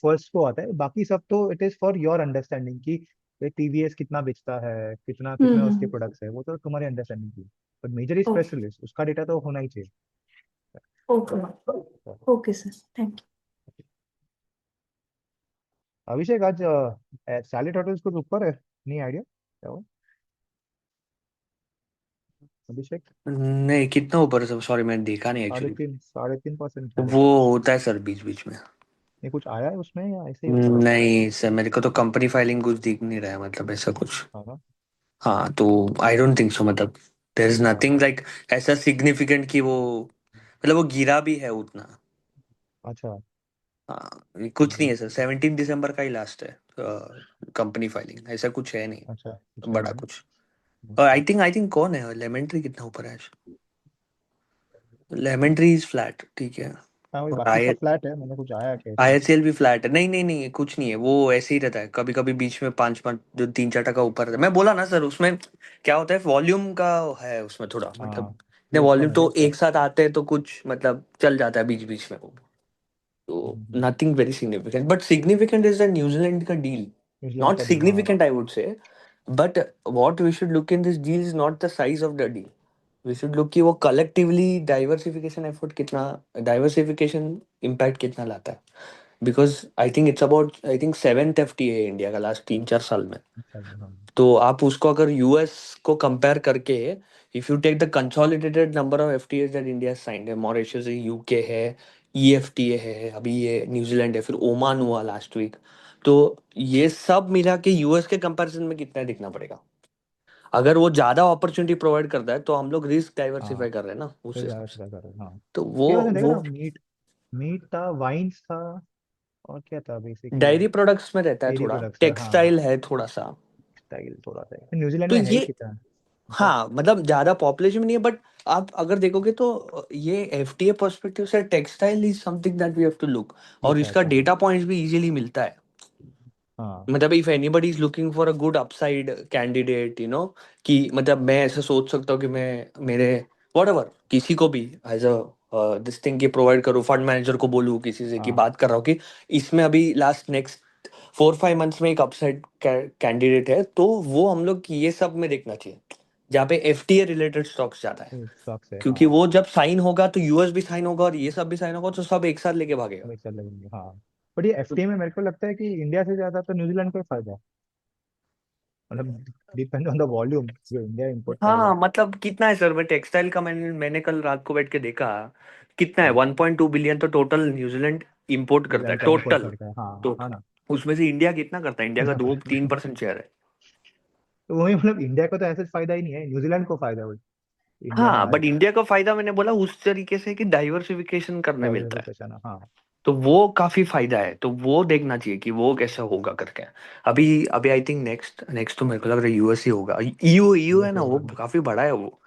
फर्स्ट को आता है, बाकी सब तो it is for your understanding कि टीवीएस कितना बेचता है, कितना कितना उसके हम्म। प्रोडक्ट्स है, वो तो तुम्हारी अंडरस्टैंडिंग की। But major is press okay release, उसका डेटा तो होना ही चाहिए। Okay okay sir, thank Abhishek, आज सैलेड होटल्स कुछ ऊपर है, नहीं आइडिया क्या हो अभिषेक? नहीं, कितना ऊपर है? सॉरी, मैंने देखा नहीं साढ़े एक्चुअली। तीन 3.5% शायद वो ऊपर। होता है सर बीच बीच में। ये कुछ आया है उसमें या ऐसे ही ऊपर है? नहीं सर, मेरे को तो कंपनी फाइलिंग कुछ दिख नहीं रहा है, मतलब ऐसा कुछ। हाँ हाँ, हाँ तो आई डोंट थिंक सो, मतलब देयर इज अच्छा नथिंग लाइक ऐसा सिग्निफिकेंट कि वो, मतलब वो गिरा भी है उतना। अच्छा। हाँ, ये कुछ नहीं है सर, 17 दिसंबर का ही लास्ट है कंपनी फाइलिंग, ऐसा कुछ है अच्छा, कुछ नहीं है बड़ा नहीं। कुछ। ओके। आई थिंक कौन है लेमन ट्री, कितना ऊपर है आज? लेमन ट्री इज फ्लैट, ठीक है। हाँ, वही और बाकी सब फ्लैट है, मैंने कुछ आया क्या इसमें? IHCL भी फ्लैट है। नहीं नहीं नहीं, कुछ नहीं है, वो ऐसे ही रहता है, कभी कभी बीच में 5-5 जो 3-4 टका ऊपर रहता है। मैं बोला ना सर, उसमें क्या होता है, वॉल्यूम का है उसमें थोड़ा, मतलब हाँ, ने फ्लोट वॉल्यूम कम है ना तो इसका। एक साथ आते हैं तो कुछ मतलब चल जाता है बीच बीच में वो। तो hmm. Nothing very significant, but significant is the New Zealand का डील। न्यूजीलैंड नॉट का डील, हाँ। Significant I would say, but what we should look in this deal is not the size of the deal. We should look कि वो collectively diversification effort कितना, diversification impact कितना लाता है। Because I think it's about, I think 7th FTA है India का last 3-4 साल में। अच्छा, हाँ। तो आप उसको अगर यूएस को कंपेयर करके, if you take the consolidated number of FTs that India signed है, मॉरिशस है, यूके है, ईएफटीए है, अभी ये न्यूजीलैंड है, फिर ओमान हुआ लास्ट वीक। तो ये सब मिला के यूएस के कंपैरिजन में कितना दिखना पड़ेगा? अगर वो ज्यादा अपॉर्चुनिटी प्रोवाइड करता है तो हम लोग रिस्क हाँ, डाइवर्सिफाई कर रहे हैं ना उस फिर हिसाब ज्यादा से। ट्राई कर रहे हैं, हाँ। तो वो ये उसने देखा वो ना, मीट, मीट था, वाइन्स था, और क्या था बेसिकली? डायरी प्रोडक्ट्स में रहता है डेयरी थोड़ा, प्रोडक्ट्स है, हाँ। टेक्सटाइल है थोड़ा सा। स्टाइल थोड़ा सा है, न्यूजीलैंड तो में है ही ये, कितना, मतलब। हाँ मतलब ज्यादा पॉपुलेशन में नहीं है, बट आप अगर देखोगे तो ये एफटीए पर्सपेक्टिव से textile is something that we have to look. और लुक इसका एट, हाँ। डेटा पॉइंट्स भी इजीली मिलता है। हाँ, मतलब if anybody is looking for a good upside candidate, कि मतलब मैं ऐसा सोच सकता हूँ कि मैं मेरे whatever किसी को भी एज अ दिस थिंग की प्रोवाइड करूँ, फंड मैनेजर को बोलूँ, किसी से की हाँ, बात कर रहा हूँ कि इसमें अभी लास्ट नेक्स्ट 4-5 मंथ्स में एक अपसाइड कैंडिडेट है, तो वो हम लोग ये सब में देखना चाहिए जहाँ पे एफटीए रिलेटेड स्टॉक्स ज्यादा है। स्टॉक से, क्योंकि हाँ। वो जब साइन होगा तो यूएस भी साइन होगा और ये सब भी साइन होगा, तो सब एक साथ लेके भागेगा। हमें चल लगेंगे, हाँ। बट ये एफटीए में मेरे को लगता है कि इंडिया से ज्यादा तो न्यूजीलैंड को ही फायदा है, मतलब डिपेंड ऑन द वॉल्यूम जो इंडिया इंपोर्ट करेगा। हाँ मतलब कितना है सर, मैं टेक्सटाइल का मैंने कल रात को बैठ के देखा, कितना है, हाँ, 1.2 बिलियन तो टोटल न्यूजीलैंड इंपोर्ट करता है न्यूजीलैंड का इंपोर्ट टोटल। करता है, हाँ, तो हाँ ना। उसमें से इंडिया कितना करता है? इंडिया का दो तीन तो परसेंट शेयर है। वही, मतलब इंडिया को तो ऐसा फायदा ही नहीं है, न्यूजीलैंड को फायदा है वो। इंडिया हाँ आज बट इंडिया का फायदा मैंने बोला उस तरीके से कि डाइवर्सिफिकेशन करने मिलता है। डाइवर्सिफिकेशन, हाँ। तो वो काफी फायदा है, तो वो देखना चाहिए कि वो कैसा होगा करके। अभी अभी आई थिंक नेक्स्ट नेक्स्ट तो मेरे को लग रहा है यूएस ही होगा। ईयू ईयू है यूएसए ना, वो होगा। काफी बड़ा है वो।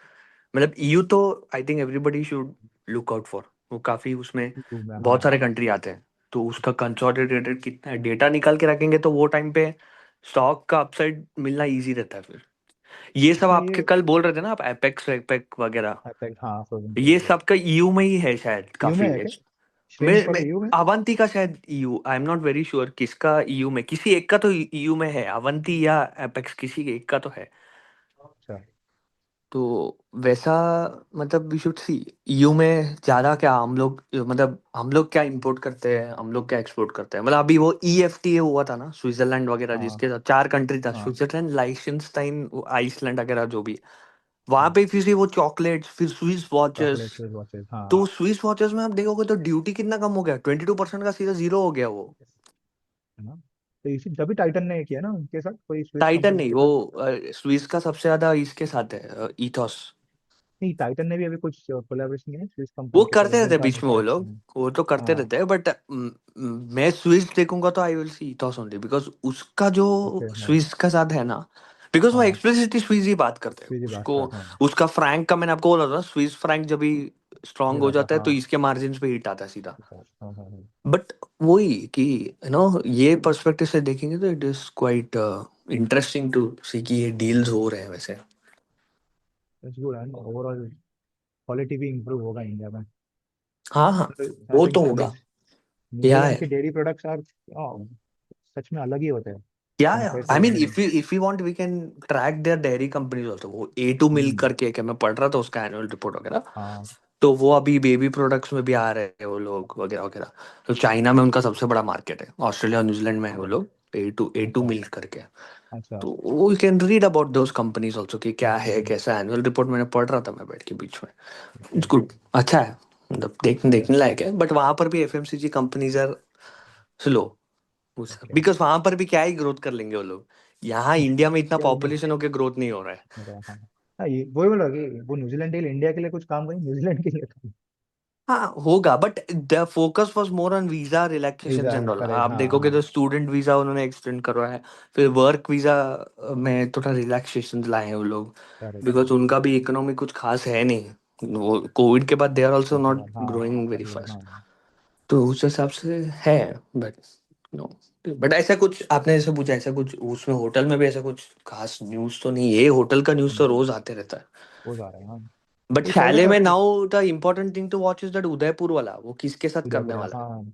मतलब ईयू तो I think everybody should look out for. वो काफी उसमें यूट्यूब में, बहुत हाँ। सारे कंट्री आते हैं, तो उसका कंसोलिडेटेड कितना है डेटा निकाल के रखेंगे, तो वो टाइम पे स्टॉक का अपसाइड मिलना इजी रहता है फिर। ये सब अच्छा, आपके ये कल बोल रहे थे ना आप, एपेक्स वेपेक वगैरह, इफेक्ट, हाँ, फ्रोजन ये फोटो। सब का ईयू में ही है शायद यू में काफी है है। क्या? श्रिम्स मैं वाला यू में? अवंती का शायद EU, I am not very sure किसका ईयू में, किसी एक का तो ईयू में है, अवंती या एपेक्स किसी के एक का तो है। अच्छा। तो वैसा मतलब वी शुड सी ईयू में ज्यादा क्या हम लोग, मतलब हम लोग क्या इंपोर्ट करते हैं, हम लोग क्या एक्सपोर्ट करते हैं। मतलब अभी वो ईएफटीए हुआ था ना स्विट्जरलैंड वगैरह, हाँ, जिसके साथ चार कंट्री था, हाँ। स्विट्जरलैंड, लाइechtenstein, आइसलैंड वगैरह जो भी। वहां पे फिर से वो चॉकलेट्स, फिर स्विस वॉचेस। चॉकलेट्स, वॉचेस, हाँ। तो स्विस वॉचेस में आप देखोगे तो ड्यूटी कितना कम हो गया, 22% का सीधा जीरो हो गया वो। है ना? तो इसी तभी टाइटन ने किया ना उनके साथ, कोई स्विस टाइटन कंपनी नहीं, के वो साथ। स्विस का सबसे ज्यादा इसके साथ है, इथॉस। नहीं, टाइटन ने भी अभी कुछ कोलैबोरेशन किया है स्विस वो कंपनी के साथ, करते रहते इंडियन हैं कार बीच में वो लोग, मैन्युफैक्चरिंग। वो तो करते हाँ। रहते हैं, बट मैं स्विस देखूंगा तो I will see ethos only, because उसका जो ओके, हाँ। स्विस का साथ है ना, बिकॉज वो हाँ, एक्सप्लिसिटली स्विस ही बात करते हैं स्विस ही बात उसको। करता हूँ। उसका फ्रैंक का मैंने आपको बोला था, स्विस फ्रैंक जब भी स्ट्रांग ये हो था, जाता है तो हाँ। इसके मार्जिन पे हिट आता है सीधा। हाँ, हाँ, हाँ। बट वही कि ये पर्सपेक्टिव से देखेंगे तो it is quite interesting to see कि ये डील्स हो रहे हैं वैसे। It's good, and overall quality भी इंप्रूव होगा इंडिया में। हाँ हाँ, आई वो थिंक तो होगा। क्या न्यूजीलैंड है, के डेयरी प्रोडक्ट्स आर सच में अलग ही होते हैं क्या है, compare to I mean Indian. If you want we can track their dairy companies also. वो ए टू मिल्क हम्म। करके, क्या मैं पढ़ रहा था उसका एनुअल रिपोर्ट वगैरह। हाँ। तो वो अभी बेबी प्रोडक्ट्स में भी आ रहे हैं वो लोग वगैरह वगैरह। तो चाइना में उनका सबसे बड़ा मार्केट है, ऑस्ट्रेलिया और न्यूजीलैंड में है वो अच्छा, लोग, ए टू अच्छा, मिल्क करके। अच्छा। तो you can read about those companies also कि क्या है हम्म, कैसा। एनुअल रिपोर्ट मैंने पढ़ रहा था मैं बैठ के बीच में। ओके। इट्स गुड, अच्छा है, मतलब देखने लायक है। बट वहां पर भी FMCG companies are slow, okay. Because वहां पर भी क्या ही ग्रोथ कर लेंगे वो लोग। यहाँ इंडिया में इतना क्या ही नहीं पॉपुलेशन होके ग्रोथ नहीं हो रहा है। मेरा, हाँ। हाँ, ये वही बोला कि वो न्यूजीलैंड के लिए, इंडिया के लिए कुछ काम करें, न्यूजीलैंड के लिए काम। हाँ होगा, but the focus was more on visa relaxation visa, general. Correct, आप हाँ, देखोगे हाँ। तो स्टूडेंट वीजा उन्होंने एक्सटेंड करवाया है, फिर वर्क वीजा में थोड़ा रिलैक्सेशन लाए हैं वो लोग, करेक्ट, बिकॉज उनका भी इकोनॉमी कुछ खास है नहीं। वो कोविड के बाद दे आर ऑल्सो उसके नॉट बाद, हाँ, ग्रोइंग वेरी अभी, हाँ। फास्ट। तो उस हिसाब से है। बट नो, बट ऐसा कुछ आपने जैसे पूछा, ऐसा कुछ उसमें होटल में भी ऐसा कुछ खास न्यूज़ तो नहीं है। ये होटल का न्यूज़ तो हम्म, रोज आते रहता है। वो जा रहा है, हाँ। बट ये चल रहा शैले था में कि now the important thing to watch is that Udaipur वाला, वो किसके साथ करने उदयपुर, वाला है, हाँ।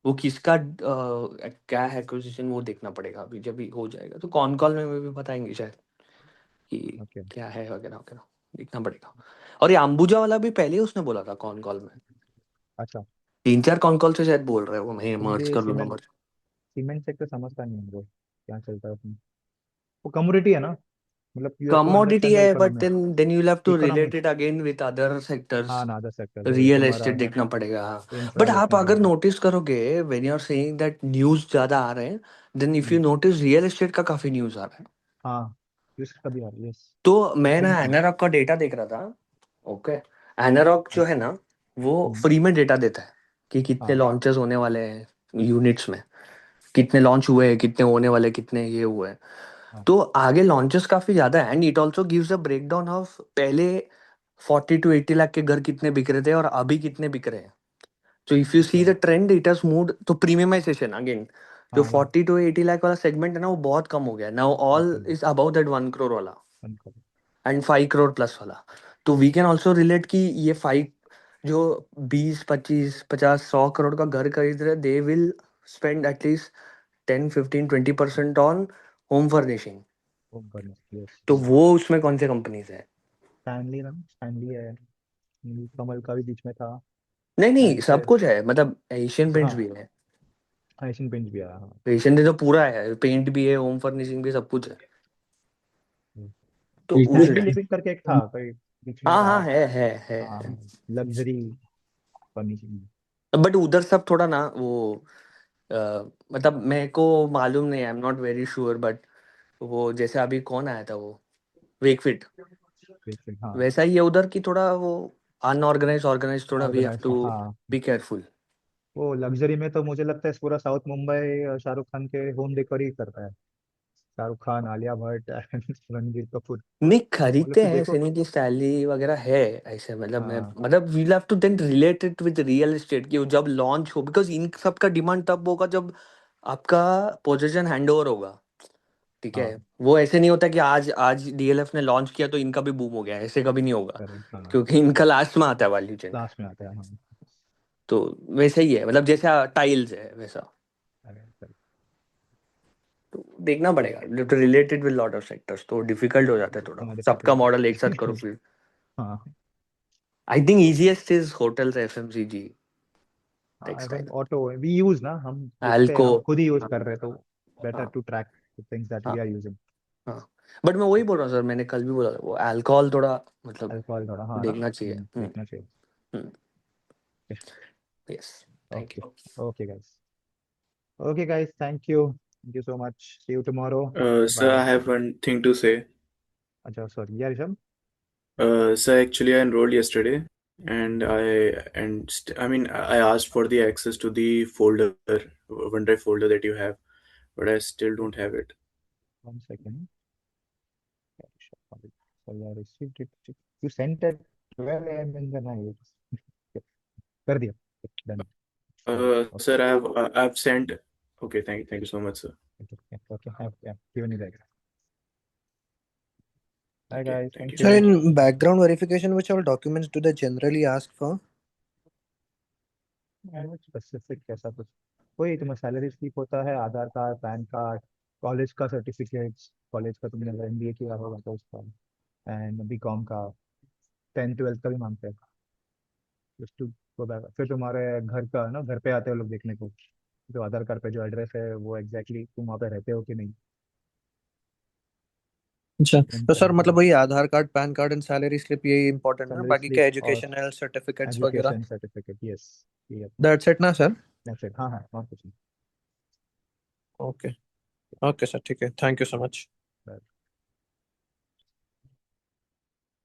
वो किसका क्या है एक्विजिशन, वो देखना पड़ेगा अभी जब भी हो जाएगा तो कॉन कॉल में भी बताएंगे शायद कि ओके। क्या है वगैरह वगैरह, देखना पड़ेगा। और ये अंबुजा वाला भी पहले ही उसने बोला था कॉन कॉल में, अच्छा। 3-4 कॉन कॉल से शायद बोल रहे हैं वो, मैं तो मुझे मर्ज ये कर लूंगा सीमेंट मर्ज। सीमेंट सेक्टर समझता नहीं है मुझे, क्या चलता है उसमें। वो कमोडिटी है ना, मतलब you have to commodity understand the है, but economy. Then you have to relate it economics, again with other sectors. हाँ, ना अदर सेक्टर, वही रियल तुम्हारा एस्टेट देखना पड़ेगा। इंफ्रा बट आप देखना अगर पड़ेगा। नोटिस करोगे, when you are saying that news ज्यादा आ रहे हैं, then if hmm, you notice real estate का काफी न्यूज़ आ रहा है। हाँ, इसका भी आ रहा है, यस। तो मैं ना बिग न्यूज। एनारॉक का डेटा देख रहा था। ओके, एनारॉक जो है ना, वो हम्म, फ्री में डेटा देता है कि कितने हाँ, लॉन्चेस होने वाले हैं यूनिट्स में, कितने लॉन्च हुए हैं, कितने होने वाले, कितने ये हुए हैं। हाँ। तो आगे लॉन्चेस काफी ज्यादा है, and it also gives a breakdown of पहले 40 to 80 लाख के घर कितने बिक रहे थे और अभी कितने बिक रहे हैं। तो इफ यू सी अच्छा, the trend it has moved, तो प्रीमियमाइजेशन अगेन, जो हाँ, हाँ। 40 to 80 लाख वाला सेगमेंट है ना, वो बहुत कम हो गया now, all okay, is about that 1 crore वाला उनको। एंड 5 करोड़ प्लस वाला। तो वी कैन ऑल्सो रिलेट कि ये 5, जो 20, 25, 50, 100 करोड़ का घर खरीद रहे, they will spend at least 10, 15, 20% on home furnishing. उनको, यस। तो वो उसमें कौन से कंपनीज है? स्टैनली ना, स्टैनली है। कमल का भी बीच में था। नहीं नहीं, एंड सब फिर, कुछ है, मतलब एशियन पेंट्स भी हाँ, है। एशियन पेंट्स भी आया, हाँ। एशियन पेंट तो पूरा है, पेंट भी है, होम फर्निशिंग भी, सब कुछ है। तो उस, फैमिली लिविंग करके एक था कोई, बीच में एक हाँ आया हाँ था। है। हाँ, लग्जरी फर्निशिंग। बट उधर सब थोड़ा ना वो, अ, मतलब मेरे को मालूम नहीं, I am not very sure, but वो जैसे अभी कौन आया था वो, वेकफिट, हाँ, वैसा ही है उधर की, थोड़ा वो अनऑर्गेनाइज ऑर्गेनाइज, थोड़ा वी हैव ऑर्गेनाइज, टू हाँ। Be careful. वो लग्जरी में तो मुझे लगता है पूरा साउथ मुंबई शाहरुख खान के होम डेकोर ही करता है। शाहरुख खान, आलिया भट्ट एंड रणबीर कपूर। नहीं मतलब खरीदते कि हैं, देखो, ऐसे नहीं कि सैलरी वगैरह है ऐसे, मतलब मैं हाँ मतलब we'll have to then relate it with real estate कि वो जब लॉन्च हो, बिकॉज इन सब का डिमांड तब होगा जब आपका पोजीशन हैंडओवर होगा। ठीक है, हाँ वो ऐसे नहीं होता कि आज आज डीएलएफ ने लॉन्च किया तो इनका भी बूम हो गया, ऐसे कभी नहीं होगा, करेक्ट, हाँ क्योंकि इनका लास्ट में आता है वैल्यू चेन। लास्ट में आता है, हाँ तो वैसे ही है, मतलब जैसा टाइल्स है वैसा। करेक्ट। तो देखना पड़ेगा related with lot of sectors, तो डिफिकल्ट हो जाता है थोड़ा हाँ सबका डिफिकल्ट मॉडल एक साथ करो फिर। हाँ I think easiest is hotels, FMCG, हाँ, टेक्सटाइल, ऑटो वी यूज ना, हम देखते हैं, एल्को। हम खुद ही यूज हाँ कर रहे हैं, तो बेटर हाँ to track things that we हाँ आर यूजिंग। हाँ। बट मैं वही बोल रहा हूँ सर, मैंने कल भी बोला था, वो अल्कोहल थोड़ा मतलब अल्कोहल थोड़ा, हाँ ना, देखना चाहिए। देखना चाहिए। Yes, thank okay you. Okay guys, okay guys, thank you so much, see you tomorrow, Sir, bye. I have one thing to say. अच्छा सॉरी, या Rishabh. Sir, actually, I enrolled yesterday, and I mean, I asked for the access to the folder, OneDrive folder that you have, but I still don't have it. 1 second. Sorry, I received it. You sent at 12 a.m. in the night. कर दिया, done. Okay, Sir, I've sent. Okay, thank you so much, sir. okay, I've given you that. Hi Okay, guys, thank thank you. So you. in background verification, which all documents do they generally ask for? Specific कैसा कुछ, वही तुम्हें salary slip होता है, आधार card, PAN card, college का certificates, college का तुमने अगर एमबीए किया होगा तो उसका, एंड बीकॉम का, 10th 12th का भी मांगते हैं। जस्ट टू गो बैक, फिर तुम्हारे घर का ना, घर पे आते हो लोग देखने को, जो आधार कार्ड पे जो एड्रेस है वो एग्जैक्टली तुम वहाँ पे रहते हो कि नहीं, अच्छा, तो सर उनका मतलब वही Aadhaar card, PAN card and salary slip यही इंपॉर्टेंट है ना, सैलरी बाकी क्या स्लिप और एजुकेशनल सर्टिफिकेट्स वगैरह? एजुकेशन सर्टिफिकेट, यस, ये दैट्स इट ना सर? दैट्स इट, हाँ हाँ, और कुछ नहीं। ओके ओके सर, ठीक है, थैंक यू सो मच।